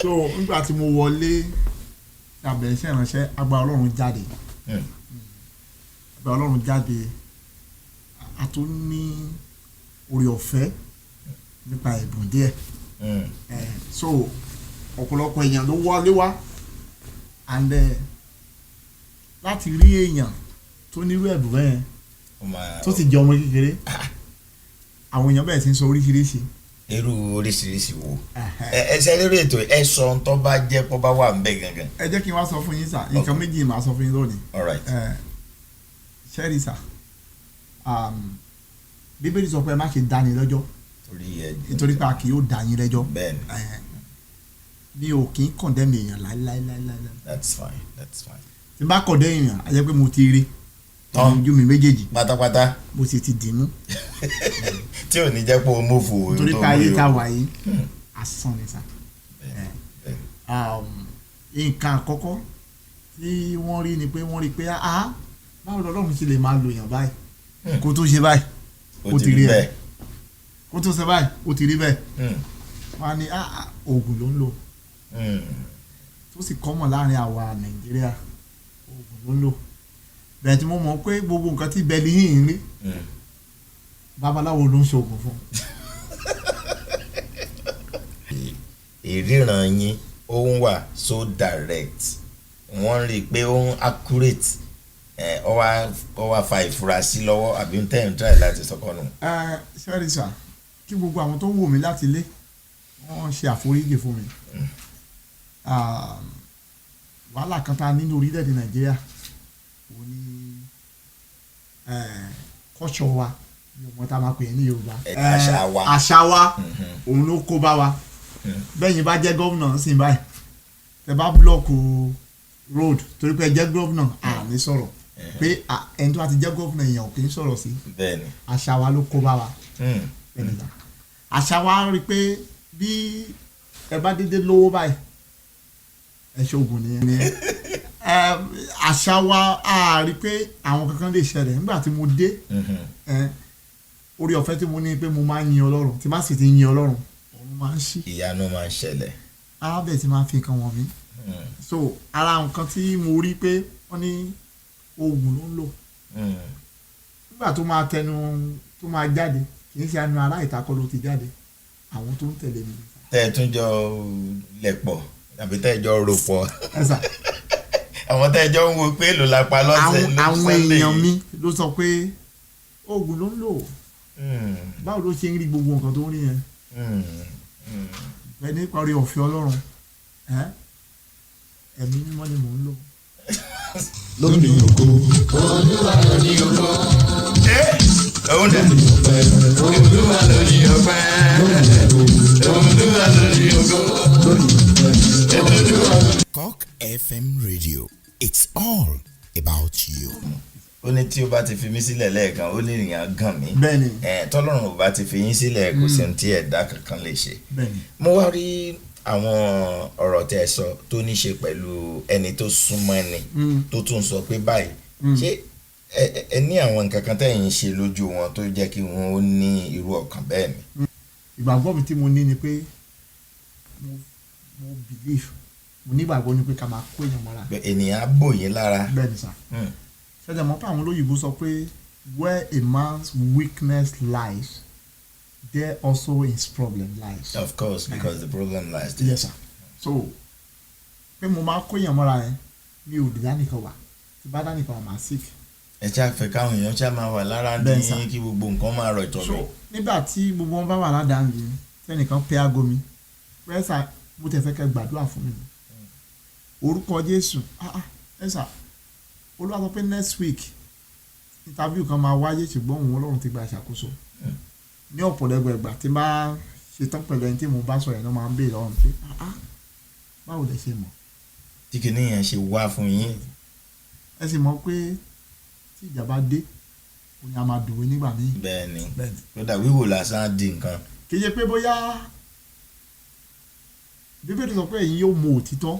so nígbà tí mo wọlé àbẹ̀rẹ̀ iṣẹ́ ìránṣẹ́ agbára Ọlọ́run jáde. agbára Ọlọ́run jáde a tún ní orí ọ̀fẹ́ nípa ẹ̀bùn díẹ̀. so ọ̀pọ̀lọpọ̀ èèyàn ló wọlé wá and láti rí èèyàn tó nírú ẹ̀bùn bẹ́ẹ̀ tó sì jẹ́ ọmọ kékeré àwọn èèyàn bẹ̀rẹ̀ sí ń sọ oríṣiríṣi. irú oríṣiríṣi wo ẹ ṣe lórí ètò ẹ sọ ohun tó bá jẹ́ kó bá wà ń bẹ̀ gangan. ẹ jẹ́ kí n wá sọ fún yín sà nǹkan méjì màá sọ fún yín lónìí. All right. ṣẹ́rí sà Bíbélì sọ pé ẹ má ṣe dá ni lẹ́jọ́ nítorí pé a kì yóò dá yín lẹ́jọ́. bẹ́ẹ̀ni. mi ò kí ń condemn èèyàn láíláíláíláí. that's fine. tí n bá condemn èèyàn a jẹ́ pé mo ti rí Tán. ojú mi méjèèjì pátápátá mo sì ti dìímú tí ò ní jẹ́ pé o mú fò torí pé ayé tá a wà yìí asán ni sá. Nǹkan àkọ́kọ́ tí wọ́n rí ni pé wọ́n rí pé báwo lọ́lọ́run ṣe lè máa lo èèyàn báyìí kó tó ṣe báyìí ó ti rí bẹ́ẹ̀. kó tó ṣe báyìí ó ti rí bẹ́ẹ̀ wọ́n á ní oògùn ló ń lò tó sì kọ́mọ̀ láàrin àwa Nàìjíríà oògùn ló ń lò bẹ́ẹ̀ tí mo mọ̀ pé gbogbo nǹkan tí bẹ́ẹ̀ ní ń rí babaláwo ló ń ṣoògùn fún. ìríran yín ó ń wà so direct wọ́n rí i pé ó ń accurate ó wá fa ìfurasí lọ́wọ́ àbí ń tẹ̀ ń try láti sọ́kọ́ nù. sẹ́rí sà kí gbogbo àwọn tó ń wò mí láti ilé wọ́n ṣe àforíjì fún mi wàhálà kan tá a ní ní orílẹ̀-èdè Nàìjíríà òun ni kọ́ṣọ́ wa ní ọmọ tá a máa pè é ní Yorùbá àṣà wa òun ló kó bá wa bẹ́yìn bá jẹ́ gómìnà sí báyìí tẹ bá búlọ́ọ̀kù road torí pé ẹ jẹ́ gómìnà àní sọ̀rọ̀ pé ẹni tó bá ti jẹ́ gómìnà èèyàn kì í sọ̀rọ̀ sí àṣà wa ló kó bá wa àṣà wa rí i pé bí ẹ bá dédé lówó báyìí ẹ ṣoògùn nìyẹn àṣà wa a rí i pé àwọn kankan lè ṣẹlẹ̀ nígbà tí mo dé orí ọ̀fẹ́ tí mo ní pé mo máa ń yin Ọlọ́run tí má sì ti yin Ọlọ́run máa ń ṣí. ìyanu máa ń ṣẹlẹ̀. arábẹ̀ tí máa ń fi nǹkan wọ̀n mí. so ara nǹkan tí mo rí pé wọ́n ní oògùn ló ń lò. nígbà tó máa tẹnu tó máa jáde kì í ṣe àánú ará ìtakọ́ ló ti jáde àwọn tó ń tẹ̀lé mi. tẹ́ ẹ tún jọ lẹ̀pọ̀ àbí tẹ́ ẹ jọ rò pọ̀. àwọn tẹ́ ẹ jọ ń wo pé èlò la pa lọ́sẹ̀ ló àwọn èèyàn mi ló sọ pé oògùn ló ń lò. báwo ló ṣe ń rí gbogbo nǹkan tó ń rí yẹn. Bẹ́ẹ̀ nípa orí ọ̀fẹ́ Ọlọ́run ẹ̀mí mímọ́ ni mò ń lò. lónìí ògo Olúwa lónìí ògo. òun dẹ̀. Olúwa lónìí ọpẹ́. Olúwa lónìí ògo. Cock FM Radio, it's all about you. ó ní tí o bá ti fi mí sílẹ̀ lẹ́ẹ̀kan ó ní ìyàn gàn mí. bẹ́ẹ̀ni. tọ́lọ́run ò bá ti fi yín sílẹ̀ kò sí ohun tí ẹ̀dá kankan lè ṣe. bẹ́ẹ̀ni. mo wá rí àwọn ọ̀rọ̀ tẹ́ ẹ sọ tó ní ṣe pẹ̀lú ẹni tó súnmọ́ ẹni tó tún sọ pé báyìí ṣé ẹ ní àwọn nǹkan kan tẹ́yìn ṣe lójú wọn tó jẹ́ kí wọ́n ó ní irú ọkàn bẹ́ẹ̀ ni. ìgbàgbọ́ mi tí mo ní ni pé mo believe mo nígbàgbọ́ ni pé ká máa kó èèyàn mọ́ra. ènìyàn á bò yín lára. bẹ́ẹ̀ni sà. ṣẹ́jà mọ́ pé àwọn olóyìnbó sọ pé where a man's weakness lies there also his problem lies. Of course, because the problem lies there. Yes sir. So pé mo máa kó èèyàn mọ́ra yẹn mi ò dìdá nìkan wà tí bá dá nìkan wà máa sick. ẹ ṣáà fẹ́ káwọn èèyàn ṣáà máa wà lára ní kí gbogbo nǹkan máa rọ̀ ìtọ́ mi. So nígbà tí gbogbo wọn bá wà ládàá mi tẹnìkan pé aago mi pẹ́ẹ́sà mo tẹ̀ fẹ́ kẹ́ gbàdúrà fún mi orúkọ Jésù ẹ̀sà Olúwa sọ pé next week interview kan máa wáyé ṣùgbọ́n òun Ọlọ́run ti gba ìṣàkóso ní ọ̀pọ̀lọpọ̀ ìgbà tí n bá ṣetán pẹ̀lú ẹni tí mo bá sọ̀rọ̀ yẹn náà máa ń béèrè ọ̀run pé báwo lẹ ṣe mọ̀. tí kìíní yẹn ṣe wá fún yín. ẹ sì mọ̀ pé tí ìjà bá dé òun á máa dùn nígbà míì. bẹ́ẹ̀ni lọ́dà wíwò lásán di nǹkan. kì í ṣe pé bóyá Bíbélì sọ pé ẹ̀yin yóò mọ òtítọ́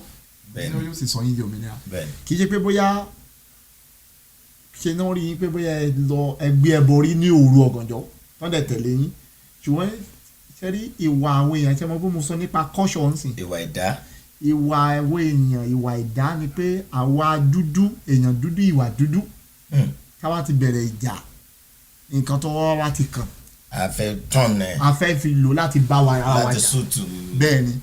bẹ́ẹ̀ni yóò sì sọ yín di òmìnira kì í ṣe pé bóyá ṣe náà rí yín pé bóyá ẹ lọ ẹgbẹ́ ẹbọ rí ní òru ọ̀gànjọ́ tó dẹ̀ tẹ̀lé yín ṣùgbọ́n ṣe rí ìwà àwọn èèyàn ṣe mọ bí mo sọ nípa caution ń sìn. ìwà ẹ̀dá. ìwà àwọn èèyàn ìwà ẹ̀dá ni pé àwa dúdú èèyàn dúdú ìwà dúdú káwá ti bẹ̀rẹ̀ ìjà nǹkan tó wá ti kàn. a fẹ́ tán ẹ̀. a fẹ́ fi lò láti bá wa ara wa jà. láti sùtù. bẹ́ẹ̀ ni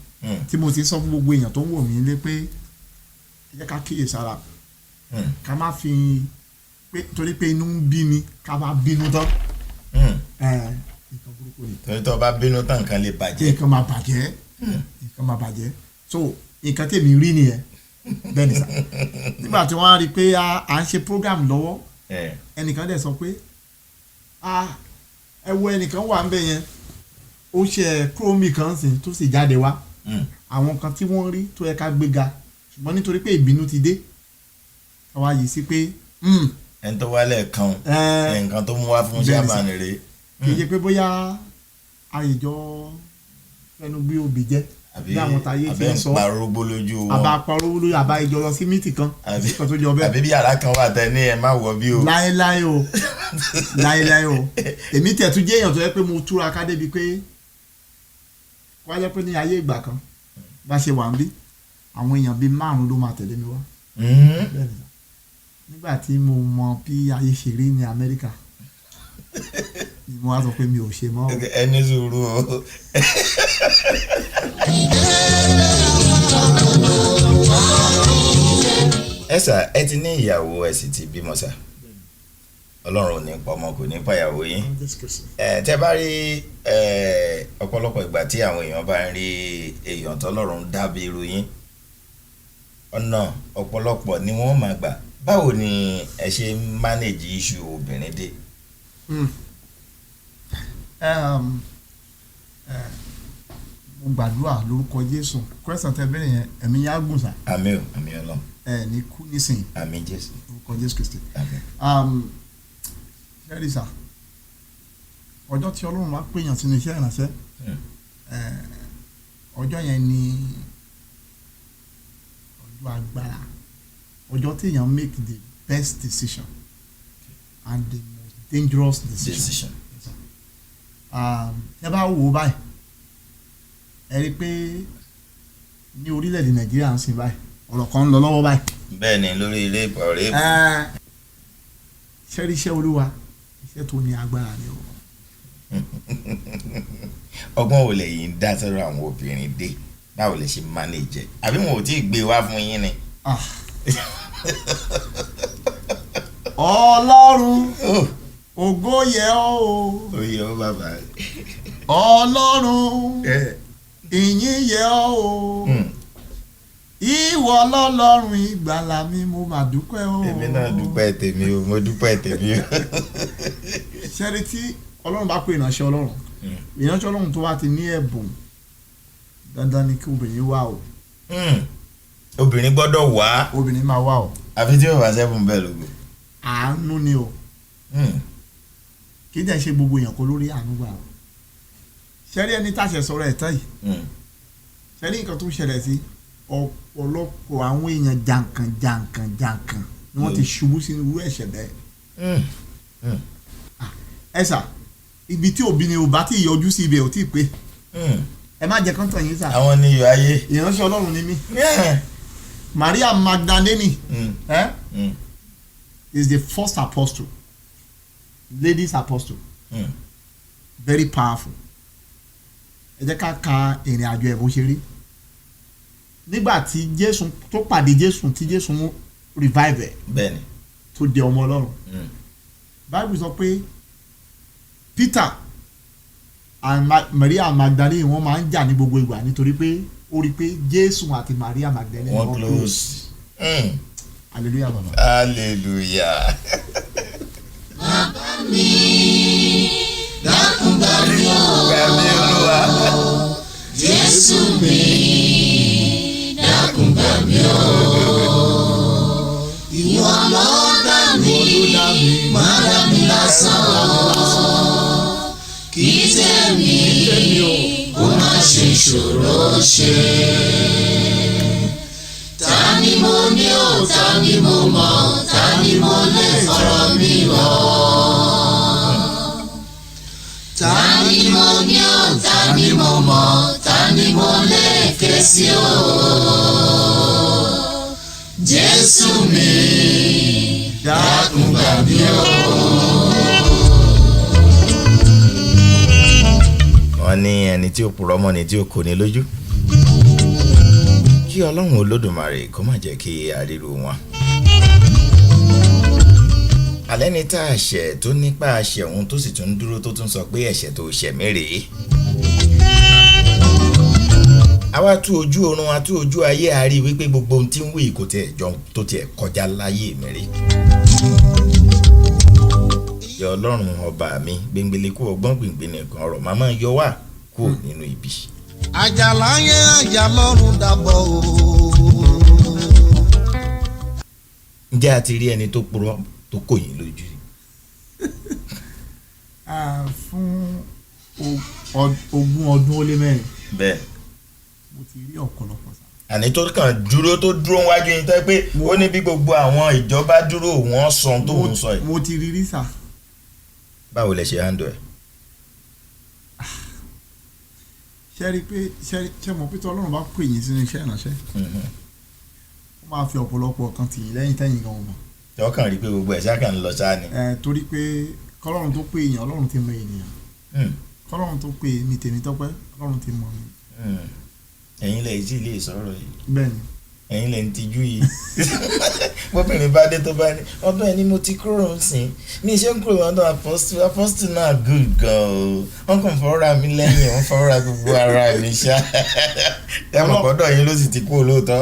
tí mo ti sọ fún gbogbo èèyàn tó ń wò mí lé pé ẹ jẹ́ ká kíyèsára ká má fi pé torí pé inú ń bí mi ká má bínú tán. nǹkan burúkú ni. torí tó o bá bínú tán nǹkan lè bàjẹ́. nǹkan máa bàjẹ́ nǹkan máa bàjẹ́ so nǹkan tèmi rí nìyẹn bẹ́ẹ̀ ni sà nígbà tí wọ́n á rí i pé à ń ṣe program lọ́wọ́ ẹnìkan dẹ̀ sọ pé ẹ wo ẹnìkan wà ń bẹ̀ yẹn ó ṣe kúrómì kan sìn tó sì jáde wá àwọn kan tí wọ́n rí tó yẹ ká gbéga ṣùgbọ́n nítorí pé ìbínú ti dé àwa yìí sí pé ẹni tó wálẹ̀ kan nǹkan tó mú wá fún chairman rèé. kì í ṣe pé bóyá àyèjọ fẹnu gbé obì jẹ bí àwọn táyé ti ń sọ àbẹ́ ń parógbó lójú wọn àbá parógbó lójú àbá ìjọ lọ sí mítì kan kan tó jọ bẹ́ẹ̀. àbí bí yàrá kan wà tẹ ní ẹ má wọ bí o. láéláé o láéláé o èmi tẹ̀ tún jẹ́ èèyàn tó yẹ pé mo túra ká débi pé wá jẹ́ pé ní ayé ìgbà kan bá ṣe wà ń bí àwọn èèyàn bíi 5 ló máa tẹ̀lé mi wá. Nígbà tí mo mọ bí ayé ṣe rí ní Amẹ́ríkà ni mo wá sọ pé mi ò ṣe mọ́. ẹni sùúrù o. ẹ sà ẹ ti ní ìyàwó ẹ sì ti bímọ sà Ọlọ́run ò ní pa ọmọ kò ní pa ìyàwó yín tẹ́ bá rí ọ̀pọ̀lọpọ̀ ìgbà tí àwọn èèyàn bá ń rí èèyàn tọ́lọ́run dábìí irú yín ọ̀nà ọ̀pọ̀lọpọ̀ ni wọ́n máa gbà báwo ni ẹ ṣe manage issue obìnrin dé. mo gbàdúrà lórúkọ Jésù question tẹ́ bẹ̀rẹ̀ yẹn ẹ̀mí yá gùn sá. àmín o àmín Ọlọ́run. ní kú nísìnyí. àmín Jésù. lórúkọ Jésù Kristi. àmín. ṣẹ́rí sá ọjọ́ tí Ọlọ́run wá pèèyàn sínú iṣẹ́ ìrànṣẹ́ ọjọ́ yẹn ni ọjọ́ agbára ọjọ́ tí èèyàn make the best decision and the most dangerous decision. ẹ bá wò ó báyìí ẹ rí i pé ní orílẹ̀-èdè Nàìjíríà ń sìn báyìí ọ̀rọ̀ kan ń lọ lọ́wọ́ báyìí. bẹ́ẹ̀ ni lórí ilé ìpàrọ̀ èèbù. ṣẹ́rí iṣẹ́ Olúwa iṣẹ́ tó ní agbára ni o. ọgbọ́n wo lẹ́yìn ń dá sọ́rọ̀ àwọn obìnrin dé báwo lè ṣe manage àbí wọn ò tí ì gbé wá fún yín ni. Ọlọ́run ògo yẹ ọ́ o. ó yẹ ó bàbá. Ọlọ́run ìyìn yẹ ọ́ o. Ìwọ lọ́lọ́run ìgbàlà mi mo mà dúpẹ́ o. èmi náà dúpẹ́ tèmi o mo dúpẹ́ tèmi o. ṣẹ́rí tí Ọlọ́run bá pè ìránṣẹ́ Ọlọ́run ìránṣẹ́ Ọlọ́run tó wá ti ní ẹ̀bùn dandan ni kí obìnrin wá o. obìnrin gbọ́dọ̀ wá. obìnrin máa wá o. àfi tí yóò bá sẹ́fún bẹ́ẹ̀ lógo. àánú ni o. kí jẹ́ ṣe gbogbo èèyàn kó lórí àánú gbà o. ṣẹ́rí ẹni táṣẹ sọ̀rọ̀ ẹ̀ tán yìí. ṣẹ́rí nǹkan tó ṣẹlẹ̀ sí ọ̀pọ̀lọpọ̀ àwọn èèyàn jàǹkàn ni wọ́n ti ṣubú sínú irú ẹ̀ṣẹ̀ bẹ́ẹ̀. ẹ sà ibi tí òbí ni ò bá ti yọjú sí ibẹ̀ ò tí ì pé ẹ má jẹ́ kán tàn yín sà. àwọn ni iyọ̀ ayé. ìránṣẹ́ Ọlọ́run ni mí. Maria Magdalene is the first apostle ladies apostle very powerful. ẹ jẹ́ ká ka ìrìn àjò ẹ̀ bó ṣe rí nígbà tí Jésù tó pàdé Jésù tí Jésù mú revive ẹ̀ bẹ́ẹ̀ni tó di ọmọ Ọlọ́run Bible sọ pé Peter and Maria Magdalene wọ́n máa ń jà ní gbogbo ìgbà nítorí pé ó rí i pé Jésù àti Maria Magdalene wọ́n close. hallelujah baba. hallelujah. bàbá mi dákun gbà mí o. gbà mí Olúwa. Jésù mi dákun gbà mí o. ìwọ ló dá mi má dá mi lásán o. kì í tẹ̀mí kó má ṣe ṣòro ṣe. ta ni mo ní o ta ni mo mọ̀ ta ni mo lè fọ̀rọ̀ mi lọ. ta ni mo ní o ta ni mo mọ̀ ta ni mo lè ké sí o. Jésù mi dákun gbà mí o. wọ́n ní ẹni tí ó purọ́ mọ́ ni tí ó kò ní lójú kí Ọlọ́run Olódùmarè kó má jẹ́ kí àríro wọn. alẹ́ ni tá a ṣẹ̀ tó nípa àṣẹ òun tó sì tún dúró tó tún sọ pé ẹ̀ṣẹ̀ tó ṣẹ̀ mí rèé. àwa tú ojú oorun a tú ojú ayé a rí wípé gbogbo ohun tí ń wí kò tiẹ̀ jọ tó tiẹ̀ kọjá láyé mi rí. ìyá Ọlọ́run ọba mi gbẹngbẹlẹ kú ọgbọ́n gbìngbìn nìkan ọ̀rọ̀ màmá yọ wá kúrò nínú ibi. àjàláyé àjà lọ́run dàbọ̀ o. ǹjẹ́ a ti rí ẹni tó purọ́ tó kò yín lójú? fún 20 ọdún ó lé mẹ́rin bẹ́ẹ̀ mo ti rí ọ̀pọ̀lọpọ̀ sá. àní tó kàn dúró wájú yín tẹ́ pé ó ní bí gbogbo àwọn ìjọba dúró wọ́n sọ tó ń sọ yìí. mo ti rí rí sá. báwo lẹ ṣe handle ẹ̀? ṣe rí i pé ṣe mọ̀ pé tí Ọlọ́run bá pè yín sínú iṣẹ́ ìránṣẹ́ ó máa fi ọ̀pọ̀lọpọ̀ kan tì yín lẹ́yìn tẹ́yìn gan ọmọ. tí wọ́n kàn rí i pé gbogbo ẹ̀ ṣáà kàn ń lọ ṣáà ni. torí pé kọ́lọ́run tó pè èèyàn Ọlọ́run ti mọ ènìyàn kọ́lọ́run tó pè mí tèmi tọ́pẹ́ Ọlọ́run ti mọ mi. ẹ̀yin lẹ̀ yìí lè sọ̀rọ̀ yìí. bẹ́ẹ̀ni. ẹ̀yin lẹ̀ ń tijú yìí. bóbìnrin bá dé tó bá ní ọdún ẹni mo ti kúrò ń sìn mi ṣe ń kúrò ọdún apọ́sítù náà good gan o wọ́n kàn fọ́ra mi lẹ́yìn wọ́n fọ́ra gbogbo ara mi ṣá. ẹ mọ̀ gbọ́dọ̀ yín ló sì ti kú olóòótọ́.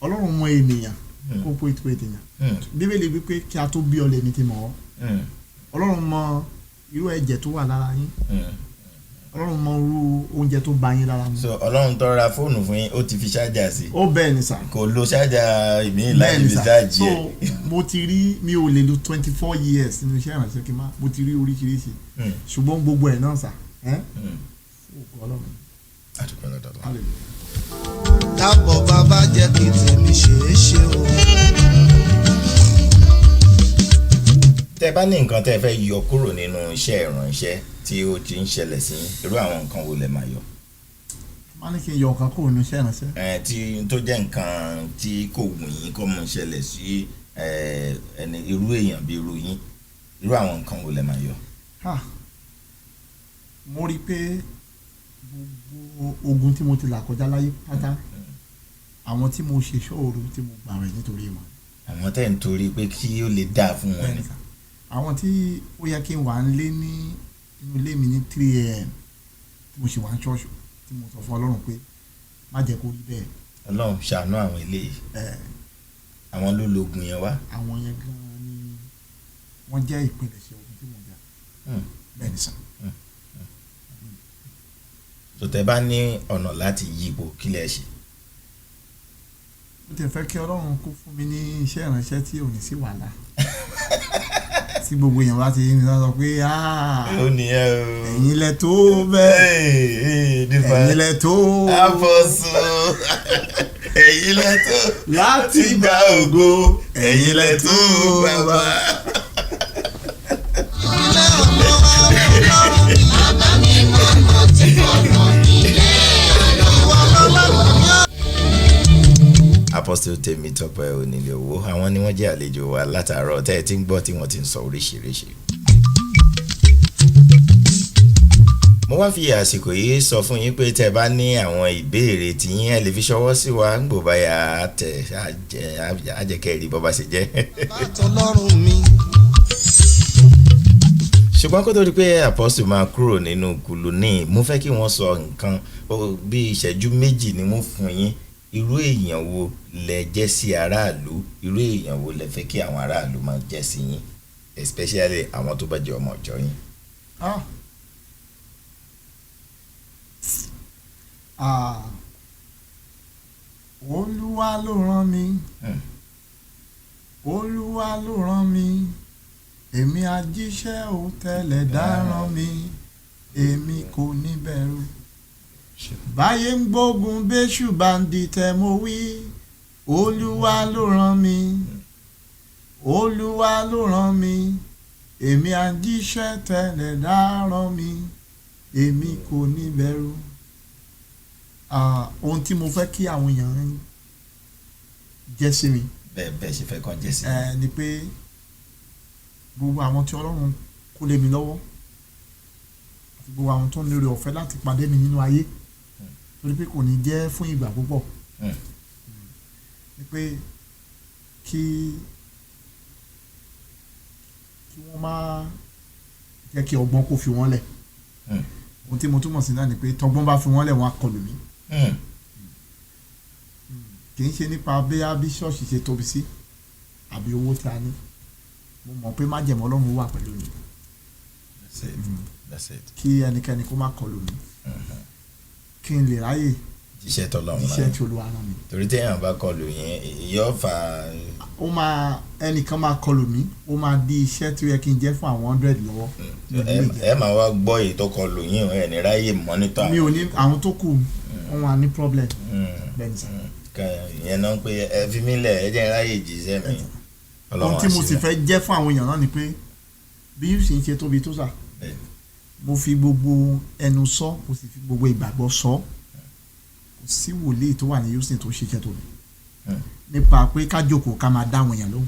Ọlọ́run mọ ènìyàn kó pé tó ènìyàn. bíbélì wípé kí a tó bí ọ lèmi ti mọ̀ ọ́. Ọlọ́run mọ irú ẹ̀jẹ̀ tó wà lára yín. Ọlọ́run mọ irú oúnjẹ tó bá yín lára mu. so Ọlọ́run tó ra fóònù fún yín ó ti fi ṣáàjà sí. ó bẹ́ẹ̀ ni sà. kò lo ṣáàjà ìmí láti fi ṣáàjì ẹ̀. so mo ti rí mi ò lè lo 24 years nínú iṣẹ́ ìrànṣẹ́ kí n má mo ti rí oríṣiríṣi ṣùgbọ́n gbogbo ẹ̀ náà sà. àdúgbò lọ́dọ̀ lọ. dábọ̀ bàbá jẹ́ kí tèmi ṣeé ṣe o. tẹ́ bá ní nǹkan tẹ́ fẹ́ yọ kúrò nínú iṣẹ́ ìránṣẹ́ tí ó ti ń ṣẹlẹ̀ sí irú àwọn nǹkan wo lẹ máa yọ? má ní kí n yọ nǹkan kúrò nínú iṣẹ́ ìránṣẹ́. tí tó jẹ́ nǹkan tí kò wù yín kó mọ̀ ṣẹlẹ̀ sí ẹni irú èèyàn bí irú yín irú àwọn nǹkan wo lẹ máa yọ? mo rí i pé gbogbo ogun tí mo ti là kọjá láyé pátá àwọn tí mo ṣe ṣọ́ọ̀rù tí mo gbà rẹ̀ nítorí wọn. àwọn tẹ́ ń torí pé kí ó lè dáa fún wọn ni. àwọn tí ó yẹ kí n wà ń lé ní inú ilé mi ní 3 a.m. tí mo ṣe wà ń ṣọ́ọ̀ṣù tí mo sọ fún Ọlọ́run pé má jẹ́ kó rí bẹ́ẹ̀. Ọlọ́run ṣàánú àwọn eléyìí. àwọn ló lógun yẹn wá. àwọn yẹn gan-an ni wọ́n jẹ́ ìpilẹ̀ṣẹ̀ ogun tí mo jà. bẹ́ẹ̀ ni sàn. tòtẹ́ bá ní ọ̀nà láti yípo kí lẹ ṣe. mo ti fẹ́ kí Ọlọ́run kó fún mi ní iṣẹ́ ìránṣẹ́ tí ò ní sí wàhálà tí gbogbo èèyàn bá ti ní sọ pé ó nìyẹn o ẹ̀yin lẹ tó bẹ́ẹ̀ ẹ̀yin lẹ tó àbọ̀sù ẹ̀yin lẹ tó láti gba ògo ẹ̀yin lẹ tó bàbá. bàbá mi mọ̀ mọ́ tí ọ̀nà ilé ọlọ́run. Apostle Tèmítọ́pẹ́ Onílé Owó àwọn ni wọ́n jẹ́ àlejò wa látàárọ̀ tẹ́ ẹ ti ń gbọ́ tí wọ́n ti ń sọ oríṣiríṣi. mo wá fi àsìkò yìí sọ fún yín pé tẹ́ bá ní àwọn ìbéèrè tí yín ẹ lè fi ṣọwọ́ sí wa ń gbò báyà àjẹkẹ́rì bọ́ bá ṣe jẹ́. látọlọ́run mi. ṣùgbọ́n kó tó di pé Apostle máa kúrò nínú kùlù ní mo fẹ́ kí wọ́n sọ nǹkan bí ìṣẹ́jú méjì ni mo fún yín irú èèyàn wo lẹ jẹ́ sí aráàlú irú èèyàn wo lẹ fẹ́ kí àwọn aráàlú máa jẹ́ sí yín especially àwọn tó bá jẹ́ ọmọ ọ̀jọ́ yín. Olúwa ló rán mi Olúwa ló rán mi èmi ajíṣẹ́ ò tẹ́lẹ̀ dá rán mi èmi kò ní bẹ̀rù báyé ń gbógun béṣù bá ń dìtẹ̀ mo wí Olúwa ló rán mi Olúwa ló rán mi èmi ajíṣẹ́ tẹ́lẹ̀ dá rán mi èmi kò ní bẹ̀rù. Ohun tí mo fẹ́ kí àwọn èèyàn jẹ́ sí mi. bẹ́ẹ̀ ṣe fẹ́ kàn jẹ́ sí mi. ni pé gbogbo àwọn tí Ọlọ́run kó lé mi lọ́wọ́ àti gbogbo àwọn tó ń lérè ọ̀fẹ́ láti pàdé mi nínú ayé torí pé kò ní jẹ́ fún ìgbà púpọ̀ ni pé kí wọ́n má jẹ́ kí ọgbọ́n kó fi wọ́n lẹ̀ ohun tí mo túmọ̀ sí náà ni pé tọgbọ́n bá fi wọ́n lẹ̀ wọ́n á kọlù mí kì í ṣe nípa bí ṣọ́ọ̀ṣì ṣe tóbi sí àbí owó tí a ní mo mọ̀ pé májẹ̀mọ́ Ọlọ́run wà pẹ̀lú mi That's it. kí ẹnikẹ́ni kó má kọlù mí kí n lè ráyè Iṣẹ́ tọ́lọ́run iṣẹ́ náà. tí Olúwa rán mi. Torí téèyàn bá kọlù yín yóò fa ó máa ẹnìkan máa kọlù mí ó máa di iṣẹ́ tí ó yẹ kí n jẹ́ fún àwọn 100 lọ́wọ́. ẹ máa wá gbọ́ èyí tó kọlù yín ẹ ní ráyè mọ́nítọ̀ mi ò ní àwọn tó kù wọn wà ní problem. bẹ́ẹ̀ ni sà. ìyẹn náà pé ẹ fi mí lẹ̀ ẹ jẹ́ ráyè jíṣẹ́ mi. ohun tí mo sì fẹ́ jẹ́ fún àwọn èèyàn náà ni pé bí yóò ṣe ń ṣe tóbi tó sà mo fi gbogbo ẹnu sọ mo sì fi gbogbo ìgbàgbọ́ sọ kò sí wòlíì tó wà ní Houston tó ṣiṣẹ́ tóbi nípa pé ká jókòó ká máa dá àwọn èèyàn lóhùn.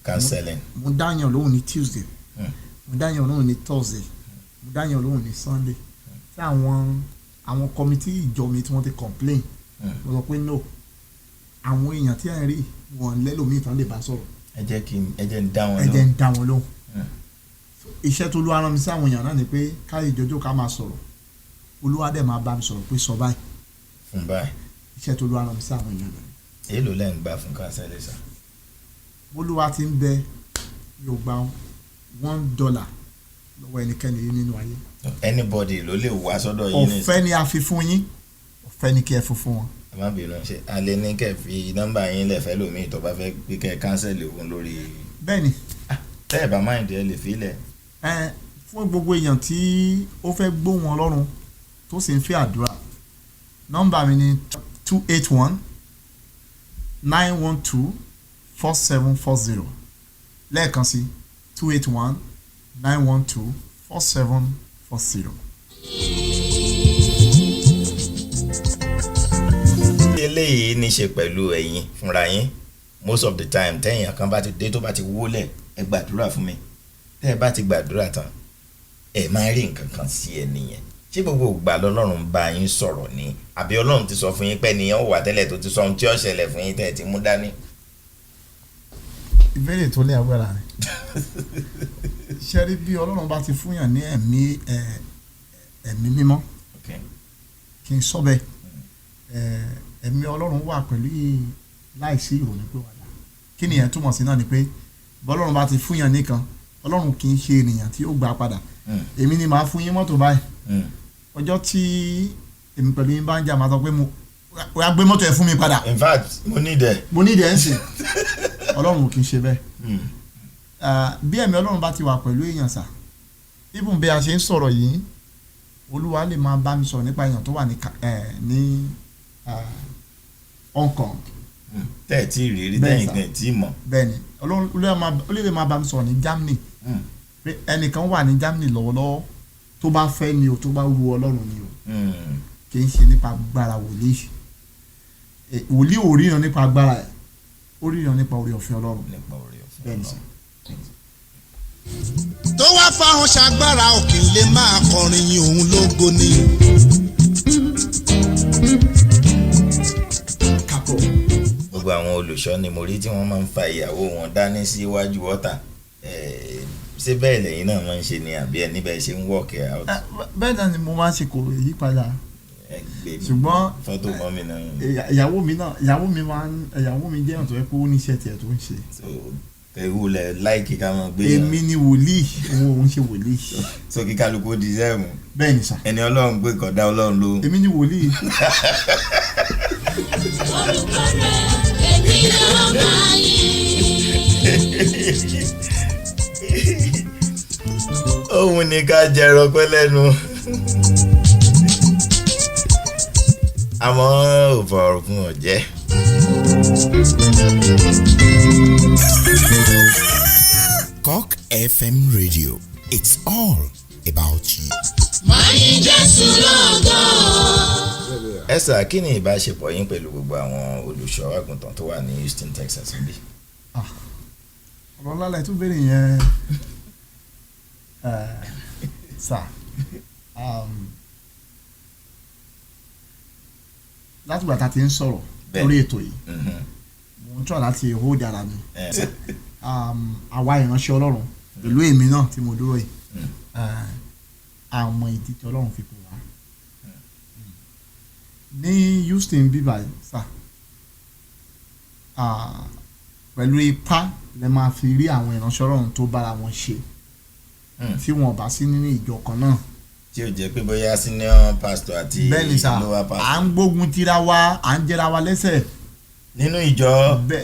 Counseling. mo dá èèyàn lóhùn ní Tuesday mo dá èèyàn lóhùn ní Thursday mo dá èèyàn lóhùn ní Sunday tí àwọn kọmitì ìjọ mi tí wọ́n ti complain mo sọ pé no àwọn èèyàn tí à ń rí wọn lẹ́lòmíì tán lè bá sọ̀rọ̀ ẹ jẹ́ ń dá wọn ẹ lóhùn. jẹ́ ń dá wọn lóhùn. iṣẹ́ tó Olúwa rán mi sí àwọn èèyàn náà ni pé káyé ìjọjọ́ ká máa sọ̀rọ̀ Olúwa dẹ̀ máa bá mi sọ̀rọ̀ pé sọ báyìí. fún báyìí. iṣẹ́ tó Olúwa rán mi sí àwọn èèyàn náà. èèlò lẹ́ ń gbà fún counseling sà. Olúwa ti ń bẹ yóò gba $1 lọ́wọ́ ẹnikẹ́ni nínú ayé. anybody ló lè wá sọ́dọ̀ yín ní. ọ̀fẹ́ ni a fi fún yín ọ̀fẹ́ ni kí ẹ fún fún wọn. ẹ má bínú ṣe alẹ́ ní kẹ́ fi nọ́mbà yín lẹ̀fẹ́ lómi tó bá fẹ́ pé kẹ́ cancel òun lórí. bẹ́ẹ̀ni. tẹ́ ẹ bá mind ẹ lè fi lẹ̀. fún gbogbo èèyàn tí ó fẹ́ gbóhùn Ọlọ́run tó sì ń fẹ́ àdúrà nọ́mbà mi ni 281-912-4740 lẹ́ẹ̀kan sí 281-912-4740. eléyìí ní í ṣe pẹ̀lú ẹ̀yin fúnra yín most of the time tẹ́yìn kan bá ti dé tó bá ti wólẹ̀ ẹ gbàdúrà fún mi tẹ́ ẹ bá ti gbàdúrà tán ẹ máa rí nǹkan kan sí ẹ nìyẹn ṣé gbogbo ìgbà lọ́lọ́run bá yín sọ̀rọ̀ ni àbí Ọlọ́run ti sọ fún yín pé nìyẹn ó wà tẹ́lẹ̀ tó ti sọ ohun tí ó ṣẹlẹ̀ fún yín tẹ́ ẹ ti mú dání. ìbéèrè tó ní agbára rẹ̀ ṣe rí bí Ọlọ́run bá ti fún yàn ní ẹ̀mí mímọ́ kí n sọ bẹ́ẹ̀ ẹ̀mí Ọlọ́run wà pẹ̀lú láìsí ìrònú pé wàdà kí nìyẹn túmọ̀ sí náà ni pé bọ́lọ́run bá ti fún yàn nìkan Ọlọ́run kì í ṣe ènìyàn tí ó gbà padà èmi ni màá fún yín mọ́tò báyìí ọjọ́ tí èmi pẹ̀lú yín bá ń jà máa sọ pé mo wá gbé mọ́tò ẹ̀ fún mi padà. in fact mo ní ìdẹ. ń sìn Ọlọ́run kì í ṣe bẹ́ẹ̀ bí ẹ̀mí Ọlọ́run bá ti wà pẹ̀lú èèyàn sà even bí a ṣe ń sọ̀rọ̀ yìí Olúwa lè máa bá mi sọ̀rọ̀ nípa èèyàn tó wà ní Hong Kong. tẹ́ ẹ̀ tí rí tẹ́yìn tẹ́ ẹ̀ tí mọ̀. bẹ́ẹ̀ni Ọlọ́run lè máa bá mi sọ̀rọ̀ ní Germany pé ẹnìkan wà ní Germany lọ́wọ́lọ́wọ́ tó bá fẹ́ ni o tó bá wu Ọlọ́run ni o kì í ṣe nípa agbára wòlíì ò ríran nípa agbára ẹ̀ ó ríran nípa oore ọ̀fẹ́ Ọlọ́run. bẹ́ẹ̀ni sọ. tó wá fáwọn ṣàgbára òkè lè máa kọrin yìn òun lógo ni. gbogbo àwọn olùṣọ́ ni mo rí tí wọ́n máa ń fa ìyàwó wọn dání síwájú ọ̀tà ṣé bẹ́ẹ̀ lẹ́yìn náà máa ń ṣe ni àbí ẹ níbẹ̀ ṣe ń work out. bẹ́ẹ̀ náà ni mo máa ń ṣe kò yí padà ṣùgbọ́n fọ́tò mọ́ mi náà. ìyàwó mi jẹ́ ọ̀tọ̀ ẹ̀ pé ó ní iṣẹ́ tiẹ̀ tó ń ṣe. ewu lẹ láìkí ká máa gbé. èmi ni wòlíì òun ṣe wòlíì. so kí kálukú di sẹ́ẹ̀mù. bẹ́ẹ̀ ni sà. ẹni Ọlọ́run gbé kọ̀dá Ọlọ́run ló. èmi ni wòlíì. orúkọ rẹ̀ èmi yóò máa yìn. òun ni ká jẹrọ pẹ́ lẹ́nu. àmọ́ òfòrò fún ọ̀jẹ́. Cock FM Radio, it's all about you. máa yìn Jésù lógo. ẹ sà kí ni ìbáṣepọ̀ yín pẹ̀lú gbogbo àwọn olùṣọ́ àgùntàn tó wà ní Houston, Texas níbí. ọ̀rọ̀ ńlá lẹ́tún béèrè yẹn sà látìgbà tá a ti ń sọ̀rọ̀ lórí ètò yìí mo ń tọ́ láti hold ara mi àwa ìránṣẹ́ Ọlọ́run pẹ̀lú èmi náà tí mo dúró yìí àmọ́ ìdí tí Ọlọ́run fi pè wá ní Houston bíbá sà pẹ̀lú ipá lè máa fi rí àwọn ìránṣẹ́ Ọlọ́run tó bára wọn ṣe tí wọ́n bá sí nínú ìjọ kan náà. tí ó jẹ́ pé bóyá senior pastor àti bẹ́ẹ̀ni sà lower pastor. à ń gbógun tira wa à ń jẹra wa lẹ́sẹ̀. nínú ìjọ.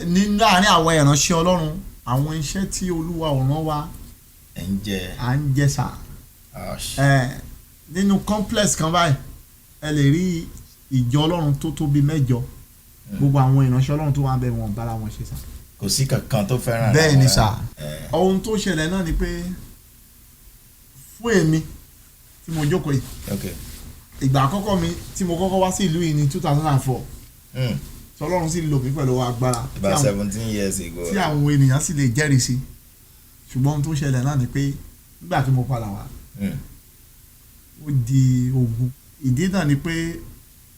nínú àárín àwọn ìránṣẹ́ Ọlọ́run àwọn iṣẹ́ tí Olúwa ò rán wa ẹ̀ ń jẹ. à ń jẹ sà. nínú complex kan báyìí ẹ lè rí ìjọ Ọlọ́run tó tóbi 8 gbogbo àwọn ìránṣẹ́ Ọlọ́run tó wà ń bẹ wọn bára wọn ṣe sà. kò sí kankan tó fẹ́ràn. bẹ́ẹ̀ ni sà ohun tó ṣẹlẹ̀ náà ni pé fún èmi tí mo jókòó yìí ìgbà àkọ́kọ́ mi tí mo kọ́kọ́ wá sí ìlú yìí ní 2004 Ọlọ́run sì lò mí pẹ̀lú agbára. about 17 years ago. tí àwọn ènìyàn sì lè jẹ́rìí sí ṣùgbọ́n ohun tó ṣẹlẹ̀ náà ni pé nígbà tí mo padà wá ó di ogun ìdí náà ni pé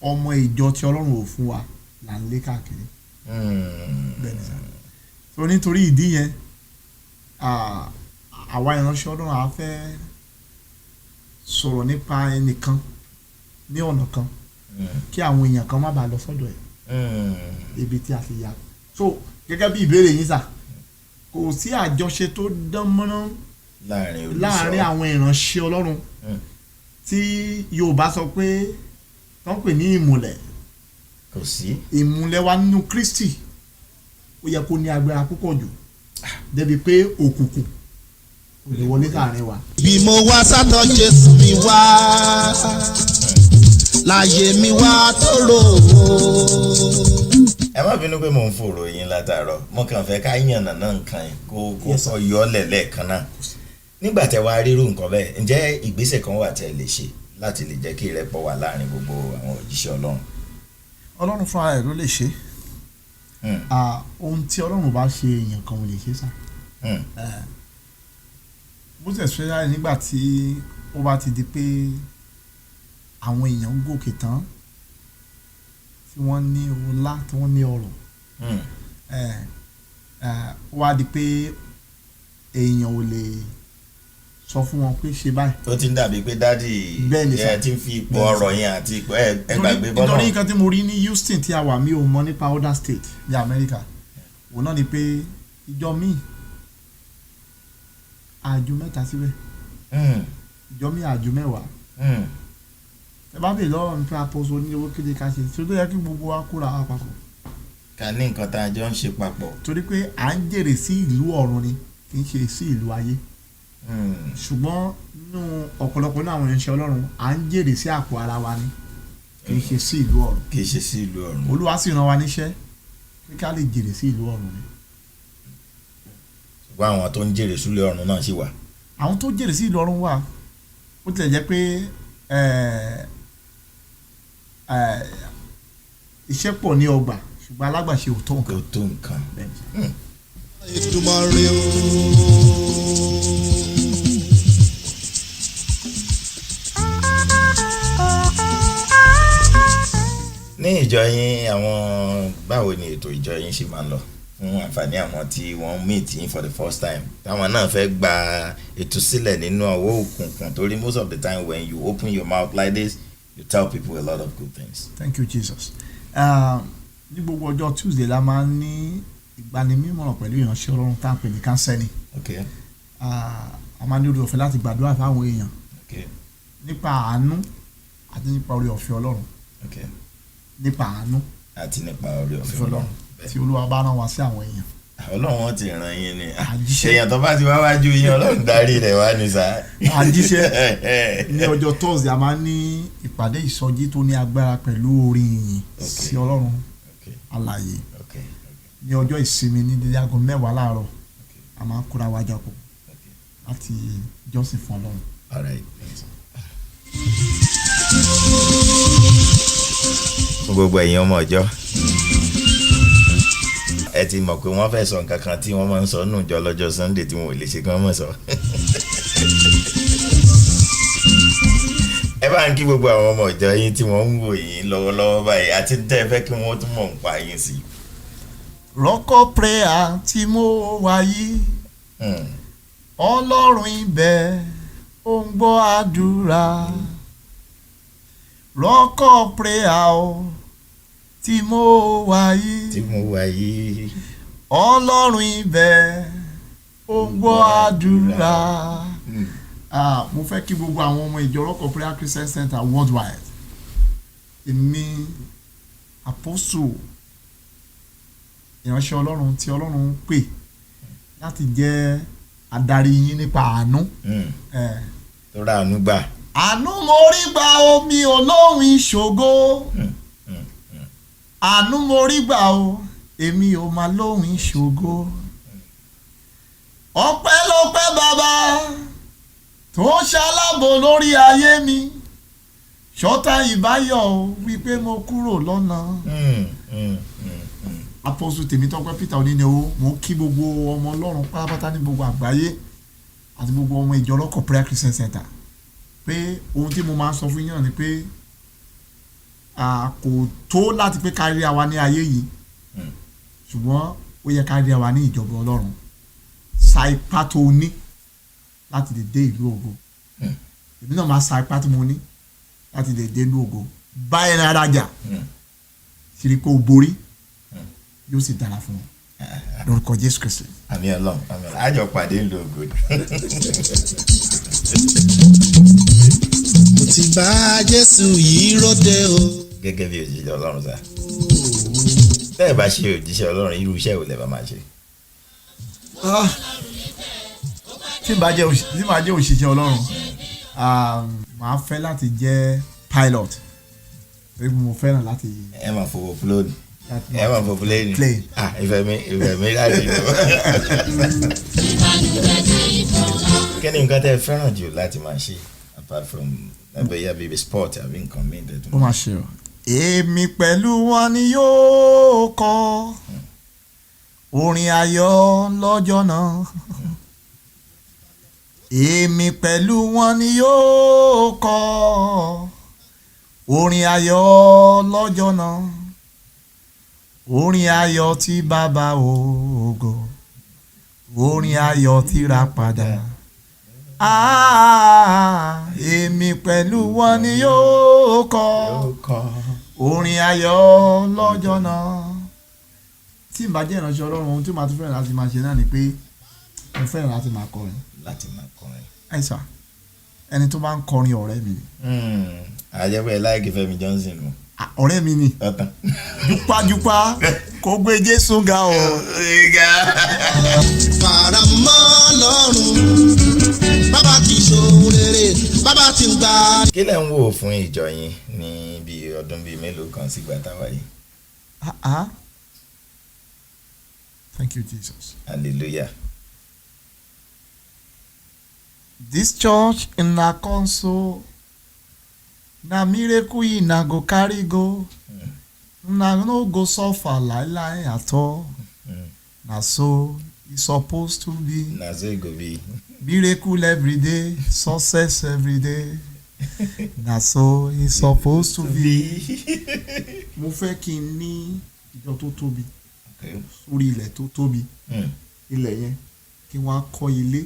ọmọ ìjọ tí Ọlọ́run ò fún wa là ń lé káàkiri. bẹ́ẹ̀ ni sà so nítorí ìdí yẹn àwa ìránṣẹ́ Ọlọ́run á fẹ́ sọ̀rọ̀ nípa ẹnìkan ní ọ̀nà kan kí àwọn èèyàn kan má bàa lọ sọ́dọ̀ ẹ̀ ibi tí a ti yà so gẹ́gẹ́ bí ìbéèrè yín sà kò sí àjọṣe tó dán mọ́rán láàrin àwọn ìránṣẹ́ Ọlọ́run tí Yorùbá sọ pé tó ń pè ní ìmùlẹ̀ kò sí ìmùlẹ̀ wa nínú Kristi ó yẹ kó ní agbára púpọ̀ jù débi pé òkùnkùn kò lè wọlé sáàrin wa. bí mo wá sátọ Jésù mi wá láyé mi wá tóró. ẹ má bínú pé mò ń fòrò yín látàárọ̀ mo kàn fẹ́ ká yànnà náà nǹkan yìí kó sọ yọlẹ̀ lẹ́ẹ̀kan náà nígbà tẹ́ wá rírú nǹkan bẹ́ẹ̀ ǹjẹ́ ìgbésẹ̀ kan wà tẹ́ lè ṣe láti lè jẹ́ kí ìrẹ́pọ̀ wà láàrin gbogbo àwọn òjíṣẹ́ Ọlọ́run. Ọlọ́run fúnra ẹ̀ ló lè ṣe ohun tí Ọlọ́run bá ṣe èèyàn kan ò lè ṣe sá bó ṣe ṣe láì nígbà tí ó bá ti di pé àwọn èèyàn ń gòkè tán tí wọ́n ní ọlá tí wọ́n ní ọrọ̀ ó wá di pé èèyàn ò lè sọ fún wọn pé ṣe báyìí. ó ti ń dàbí pé dádì ẹ ti ń fi ipò ọrọ̀ yẹn àti ipò ẹ gbàgbé bọ́lá. nítorí nǹkan tí mo rí ní Houston tí a wà mí ò mọ̀ nípa other state ní America òun náà ni pé ìjọ míì àjò 3 síbẹ̀ ìjọ míì àjò 10 ẹ bá bèèrè lọ́wọ́ nípa àpòsò ní owó kéde ká ṣe tó yẹ kí gbogbo wa kóra wa papọ̀. ká ní nǹkan tá a jọ ń ṣe papọ̀. torí pé à ń jèrè sí ìlú ọ̀run ni kì í ṣe sí ìlú ayé. ṣùgbọ́n nínú ọ̀pọ̀lọpọ̀ náà àwọn ìránṣẹ́ Ọlọ́run à ń jèrè sí àpò ara wa ni kì í ṣe sí ìlú ọ̀run. kì í ṣe sí ìlú ọ̀run. Olúwa sì rán wa níṣẹ́ pé ká lè jèrè sí ìlú ọ̀run ni. ṣùgbọ́n àwọn tó ń jèrè sílé ọ̀run náà ṣì wà. àwọn tó jèrè sí ìlú ọ̀run wà ó tilẹ̀ jẹ́ pé iṣẹ́ pọ̀ ní ọgbà ṣùgbọ́n alágbàṣe ò tó nǹkan. kò tó nǹkan. ìtumọ̀ rẹ o. ní ìjọ yín àwọn báwo ni ètò ìjọ yín ṣe máa ń lọ fún àǹfààní àwọn tí wọ́n meet yín for the first time táwọn náà fẹ́ gba ìtúsílẹ̀ nínú ọwọ́ òkùnkùn torí most of the time when you open your mouth like this you tell people a lot of good things. Thank you Jesus. Ní gbogbo ọjọ́ Tuesday la máa ń ní ìgbanimímọ̀ràn pẹ̀lú ìránṣẹ́ Ọlọ́run tá à ń pè ní kánsẹ́lì. A máa ní oore ọ̀fẹ́ láti gbàdúrà fáwọn èèyàn nípa àánú àti nípa oore ọ̀fẹ́ Ọlọ́run. Nípa àánú àti nípa oore ọ̀fẹ́ Ọlọ́run tí Olúwa bá rán wa sí àwọn èèyàn. Ọlọ́run ti ràn yín ni èèyàn tó bá ti wá wájú yín Ọlọ́run darí rẹ̀ wá ní sá. àjíṣẹ́ ní ọjọ́ Thursday a máa ń ní ìpàdé ìsọjí tó ní agbára pẹ̀lú orin ìyìn sí Ọlọ́run alààyè ní ọjọ́ ìsinmi ní dédé aago 10 láàárọ̀ a máa ń kóra wa jọ pọ̀ láti jọ́sìn fún Ọlọ́run. All right. fún gbogbo ẹ̀yin ọmọ ọjọ́ ẹ ti mọ̀ pé wọ́n fẹ́ sọ nǹkan kan tí wọ́n máa ń sọ nù jọ lọ́jọ́ Sunday tí wọ́n ò lè ṣe kí wọ́n mọ̀ sọ. ẹ bá ń kí gbogbo àwọn ọmọ ọjọ́ yín tí wọ́n ń wò yín lọ́wọ́lọ́wọ́ báyìí àti tẹ́ ẹ fẹ́ kí wọ́n tún mọ̀ ń pa yín sí. Rock of Prayer tí mo wá yìí Ọlọ́run ibẹ̀ ó ń gbọ́ àdúrà Rock of Prayer o tí mo wá yìí Ọlọ́run ibẹ̀ ó ń gbọ́ àdúrà mo fẹ́ kí gbogbo àwọn ọmọ ìjọ Rock of Prayer Christian Center worldwide èmi apostle ìránṣẹ́ Ọlọ́run tí Ọlọ́run pè láti jẹ́ adarí yín nípa àánú. tó ra àánú gbà. àánú mo rí gbà o mi ò lóhùn ìṣògo. àánú mo rí gbà o èmi ò máa lóhùn ìṣògo. ọpẹ́lọpẹ́ bàbá tó ṣalábò lórí ayé mi ṣọ́tá ìbáyọ̀ wípé mo kúrò lọ́nà. Apostle Tèmítọ́pẹ́ Peter Onínáwó mo kí gbogbo ọmọ Ọlọ́run pátápátá ní gbogbo àgbáyé àti gbogbo ọmọ ìjọ Rock of Prayer Christian Center pé ohun tí mo máa ń sọ fún yín náà ni pé kò tó láti pé ká rí àwa ní ayé yìí ṣùgbọ́n ó yẹ ká rí àwa ní ìjọba Ọlọ́run sa ipá tó ní láti lè dé ìlú ògo èmi náà máa sa ipá tí mo ní láti lè dé ìlú ògo bá ẹni ara jà ṣìrì kó o borí yóò sì dára fún ọ lórúkọ Jésù Kristi. àmín Ọlọ́run àmín àjọ pàdé ìlú ògo. mo ti bá Jésù yìí ròde o. gẹ́gẹ́ bí òjíṣẹ́ Ọlọ́run sá tẹ́ ẹ bá ṣe òjíṣẹ́ Ọlọ́run irú iṣẹ́ wo lẹ bá máa ṣe. tí màá jẹ́ òṣìṣẹ́ Ọlọ́run màá fẹ́ láti jẹ́ pilot torí mo fẹ́ràn láti. ẹ máa fowó plóònù ẹ máa fọ plane ìfẹ́ mi láti lọ. kí ni nǹkan tẹ́ ẹ fẹ́ràn jù láti máa ṣe apart from ẹgbẹ́yà bíi sport àbí nǹkan míì tẹ́tù. ó máa ṣe o. èmi pẹ̀lú wọn ni yóò kọ orin ayọ̀ lọ́jọ́ náà. èmi pẹ̀lú wọn ni yóò kọ orin ayọ̀ lọ́jọ́ náà. orin ayọ̀ tí bàbá ògo orin ayọ̀ tí ra padà èmi pẹ̀lú wọn ni yóò kọ orin ayọ̀ lọ́jọ́ náà. tí n bá jẹ́ ìránṣẹ́ Ọlọ́run ohun tí màá tún fẹ́ràn láti máa ṣe náà ni pé mo fẹ́ràn láti máa kọrin. àìsà ẹni tó bá ń kọrin ọ̀rẹ́ mi. àjẹpẹ́ láìkí Fẹ́mi Johnson mu. ọ̀rẹ́ mi ni jupájupá kò gbé Jésù ga o. faramọ́ lọ́rùn bàbá ti ṣohun rere bàbá ti ń gbà. kí lẹ̀ ń wò fún ìjọ yín ní bíi ọdún bíi mélòó kan sígbà táwa yìí. Thank you, Jesus. Hallelujah. This church in Akonso na miracle e na go carry go na no go suffer lie at all. Na so e suppose to be. Na so e go be. Miracle every day, success every day. Na so e suppose to be. Mo fẹ́ kí n ní ìjọ tó tóbi sórí ilẹ̀ tó tóbi ilẹ̀ yẹn kí wọ́n á kọ́ ilé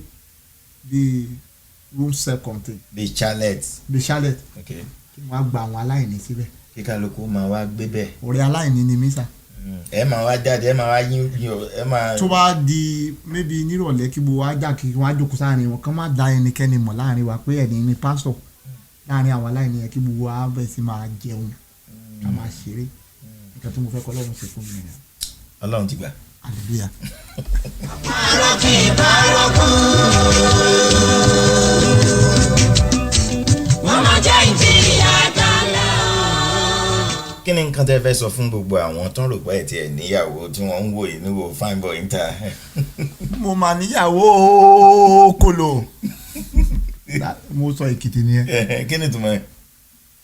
bíi room second bíi chalet kí wọ́n á gba àwọn aláìní síbẹ̀. kí kálukú máa wá gbé bẹ́ẹ̀. ọ̀rẹ́ aláìní ni mí sà. ẹ máa wá jáde ẹ máa wá yín ẹ máa. tó bá di maybe nírọ̀lẹ́ kí gbogbo wa jà kí wọ́n á jókòó sáàrin wọn kán má da ẹnikẹ́ni mọ̀ láàrin wa pé ẹni ni pásítọ̀ láàrin àwọn aláìní yẹn kí gbogbo wa bẹ̀ sí máa jẹun ká máa ṣeré nǹkan tó mo fẹ́ kọ́ lọ́run ṣe fún mi nìyẹn. Ọlọ́run ti gbà. Hallelujah. kí ni nǹkan tẹ́ fẹ́ sọ fún gbogbo àwọn tó ń rò pé ẹ̀ tí ẹ̀ níyàwó tí wọ́n ń wò yìí níwò fine boy ń ta. mo mà níyàwó kolo mo sọ Èkìtì nìyẹn. kí ni ìtumọ̀ ẹ̀.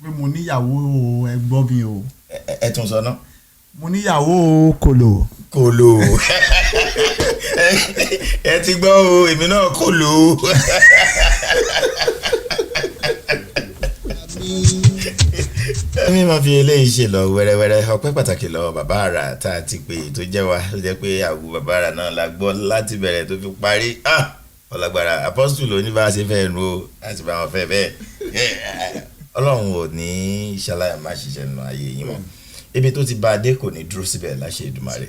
pé mo níyàwó ẹgbọ́n mi o. ẹ tún sọ náà. mo níyàwó kolo. ẹ ti gbọ́ o èmi náà kolo. mi máa fi eléyìí ṣe lọ wẹ́rẹ́wẹ́rẹ́ ọpẹ́ pàtàkì lọ bàbá àrà tá a ti pè tó jẹ́ wa ló jẹ́ pé àwù bàbá àrà náà la gbọ́ láti bẹ̀rẹ̀ tó fi parí ọlágbára apọ́sítù ló ní bá a ṣe fẹ́ nu o láti bá wọn fẹ́ bẹ́ẹ̀ ọlọ́run ò ní ṣàlàyé má ṣiṣẹ́ nù ayé yín mọ́ ibi tó ti bá a dé kò ní dúró síbẹ̀ láṣẹ Èdùmàrè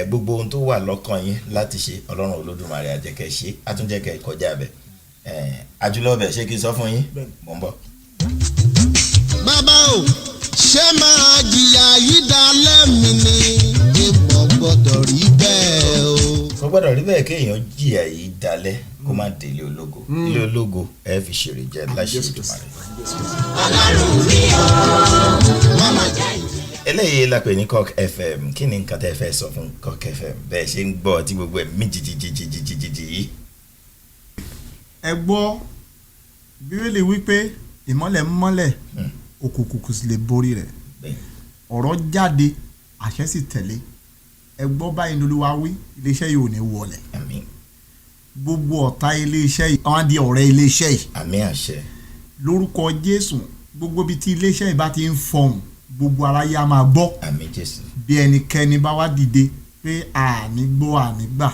gbogbo ohun tó wà lọ́kàn yín láti ṣe ọlọ́run olódùmarè á jẹ́ kẹ́ ṣe á tún jẹ́ kẹ́ kọjá bẹ̀ àjùlọ bẹ̀ ṣé kí n sọ fún yín mò ń bọ̀. bàbá o ṣé máa jìyà yìí dalẹ̀ mi ni èèmọ̀ gbọ́dọ̀ rí bẹ́ẹ̀ o. mo gbọ́dọ̀ rí bẹ́ẹ̀ kéèyàn jìyà yìí dalẹ̀ kó má délé ológo ilé ológo ẹ fi ṣèrè jẹ láṣẹ Èdùmàrè. ọlọ́run mi ò mọ́mọ́ jẹ́ ìjì. eléyìí la pè ní Cock FM kí ni nǹkan tẹ́ fẹ́ sọ fún Cock FM bẹ́ẹ̀ ṣe ń gbọ́ tí gbogbo ẹ̀ mí jìjìjìjìjìjì yìí. ẹ gbọ́ bíbélì wípé ìmọ́lẹ̀ ń mọ́lẹ̀ òkùnkùn kò sì lè borí rẹ̀ ọ̀rọ̀ jáde àṣẹ sì tẹ̀lé ẹ gbọ́ báyìí ní Olúwa wí iléeṣẹ́ yìí ò ní wọlẹ̀ àmín gbogbo ọ̀tá iléeṣẹ́ yìí wọ́n á di ọ̀rẹ́ iléeṣẹ́ yìí àmín àṣẹ lórúkọ Jésù gbogbo ibi tí iléeṣẹ́ yìí bá ti ń fọhùn gbogbo aráyé á máa gbọ́ àmín Jésù bí ẹnikẹ́ni bá wá dìde pé àní gbọ́ àní gbà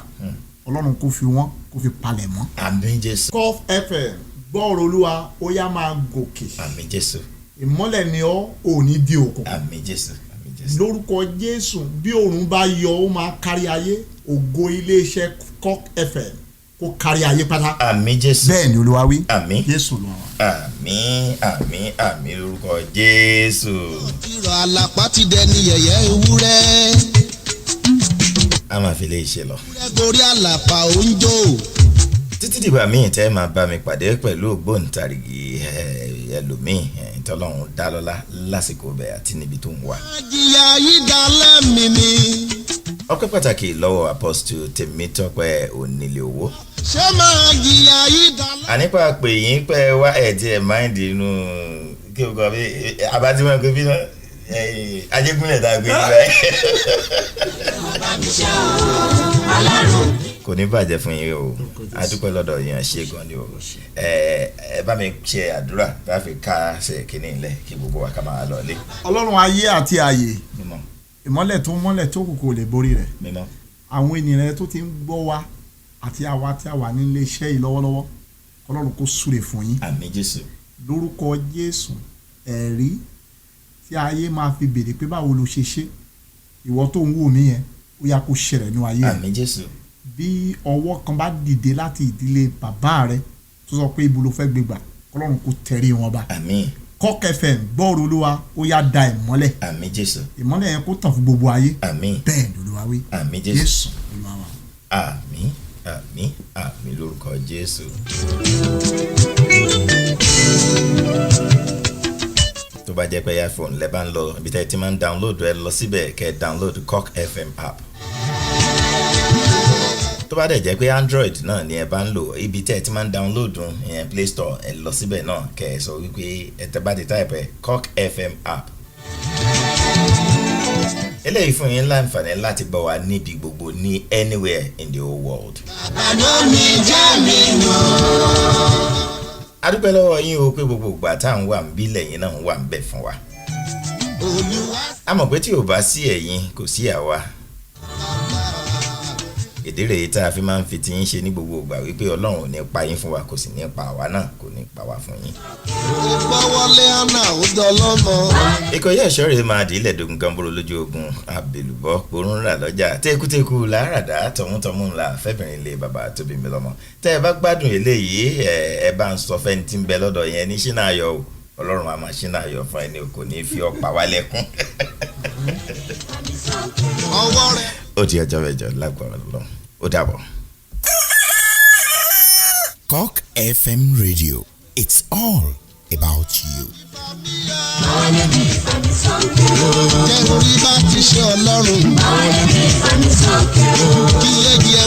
Ọlọ́run kò fi wọ́n kò fi palẹ̀ mọ́. àmín Jésù Cock FM gbọ́ọ̀rọ̀ Olúwa ó yá máa gòkè àmín Jésù ìmọ́lẹ̀ ni ọ́ ò ní di òkun àmín Jésù àmín Jésù lórúkọ Jésù bí òòrùn bá yọ ó máa kárí ayé ògo iléeṣẹ́ Cock FM kó kárí ayé pátá. àmín Jésù bẹ́ẹ̀ ni Olúwa wí. àmín Jésù lọ. àmín àmín àmín lórúkọ Jésù. ìrọ̀ àlàpà ti dẹni yẹ̀yẹ́ ewúrẹ́. a máa fi lè ṣe lọ. ewúrẹ́ gorí àlàpà ó ń jó. títí dìgbà míì tẹ́ máa bá mi pàdé pẹ̀lú ògbóǹtarìgì ẹlòmíì tọ́lọ́run dá lọ́lá lásìkò bẹ́ẹ̀ àti níbi tó ń wà. àjìyà yìí dalẹ̀ mi ni. ọpẹ́ pàtàkì lọ́wọ́ Apostle Tèmítọ́pẹ́ Onílé Owó. ṣé máa jìyà yìí dalẹ̀. ànípa pè yín pẹ́ wá ẹ̀dí ẹ̀ máìndì inú kí o kọ́ bí abájúmọ̀ kò bí náà ajégúnlẹ̀ tá a gbé nígbà yẹn. kò ní bàjẹ́ fún yín o adúpẹ́ lọ́dọ̀ yín ṣe gan ni o ẹ bá mi ṣe àdúrà bá fi ká ṣe kínní ilẹ̀ kí gbogbo wa ká máa lọ lé. Ọlọ́run ayé àti ààyè mímọ́ ìmọ́lẹ̀ tó mọ́lẹ̀ tó kù kò lè borí rẹ̀ mímọ́ àwọn ènìyàn tó ti ń gbọ́ wa àti àwa tí a wà nílé iṣẹ́ yìí lọ́wọ́lọ́wọ́ Ọlọ́run kó súre fún yín àmín Jésù lórúkọ Jésù ẹ̀rí tí ayé máa fi béèrè pé báwo ló ṣe ṣe ìwọ tó ń wò mí yẹn ó yá kó ṣẹlẹ̀ ní ayé àmín Jésù bí ọwọ́ kan bá dìde láti ìdílé bàbá rẹ tó sọ pé ibo ló fẹ́ gbégbà Ọlọ́run kó tẹ̀rí wọn bá àmín Cock FM gbọ́ọ̀rọ̀ Olúwa ó yá da ìmọ́lẹ̀ àmín Jésù ìmọ́lẹ̀ yẹn kó tàn fún gbogbo ayé àmín bẹ́ẹ̀ ni Olúwa wí àmín Jésù Jésù Olúwa wa. àmín àmín àmín lórúkọ Jésù. tó bá jẹ́ pé iPhone lẹ́ bá ń lọ ibi tẹ́ ti máa ń download ẹ lọ síbẹ̀ kẹ́ ẹ download Cock FM app. tó bá dẹ̀ jẹ́ pé Android náà ni ẹ bá ń lò ibi tẹ́ ti máa ń download ìyẹn Play Store ẹ lọ síbẹ̀ náà kẹ́ ẹ sọ wípé ẹ tẹ́ bá ti type ẹ Cock FM app. eléyìí fún yín láǹfààní láti bá wa níbi gbogbo ní anywhere in the whole world. àná mi jẹ́ mi nù. adúpẹ́ lọ́wọ́ yín o pé gbogbo ìgbà tá à ń wà ń bí lẹ́yìn náà ń wà ń bẹ̀ fún wa. a mọ̀ pé tí ò bá sí ẹ̀yin kò sí àwa. ìdí rèé tá a fi máa ń fi tiyín ṣe ní gbogbo ìgbà wípé Ọlọ́run ò ní pa yín fún wa kò sì ní pa àwa náà kò ní pa wá fún yín. ìgbọ́wọ́lé àná ó dọ́lọ́mọ. ikọ̀ yẹ́ ẹ̀ṣọ́ rẹ̀ máa dì í lẹ́ẹ̀dógún gánbóró lójú ogun àbèlùbọ́ porún rà lọ́jà tẹ́kútẹ́kú làáràdá tọ̀mútọ̀mú ńlá fẹ́bìnrin ilé bàbá tó bí mi lọ́mọ. tẹ́ ẹ bá gbádùn eléyìí ẹ bá ń sọ fẹ́ni tí ń bẹ lọ́dọ̀ yẹn ní ṣínà ayọ̀ o Ọlọ́run àmà ṣínà ayọ̀ fún ẹni kò ní fi ọ̀pá wálẹ̀kùn. ọwọ́ rẹ̀. ó di ọjọ́ mẹ́jọ lágbára lọ ó dàbọ̀. Cock FM Radio, it's all about you. kẹ́rù rí bá ti ṣe Ọlọ́run. kí yéegi ẹ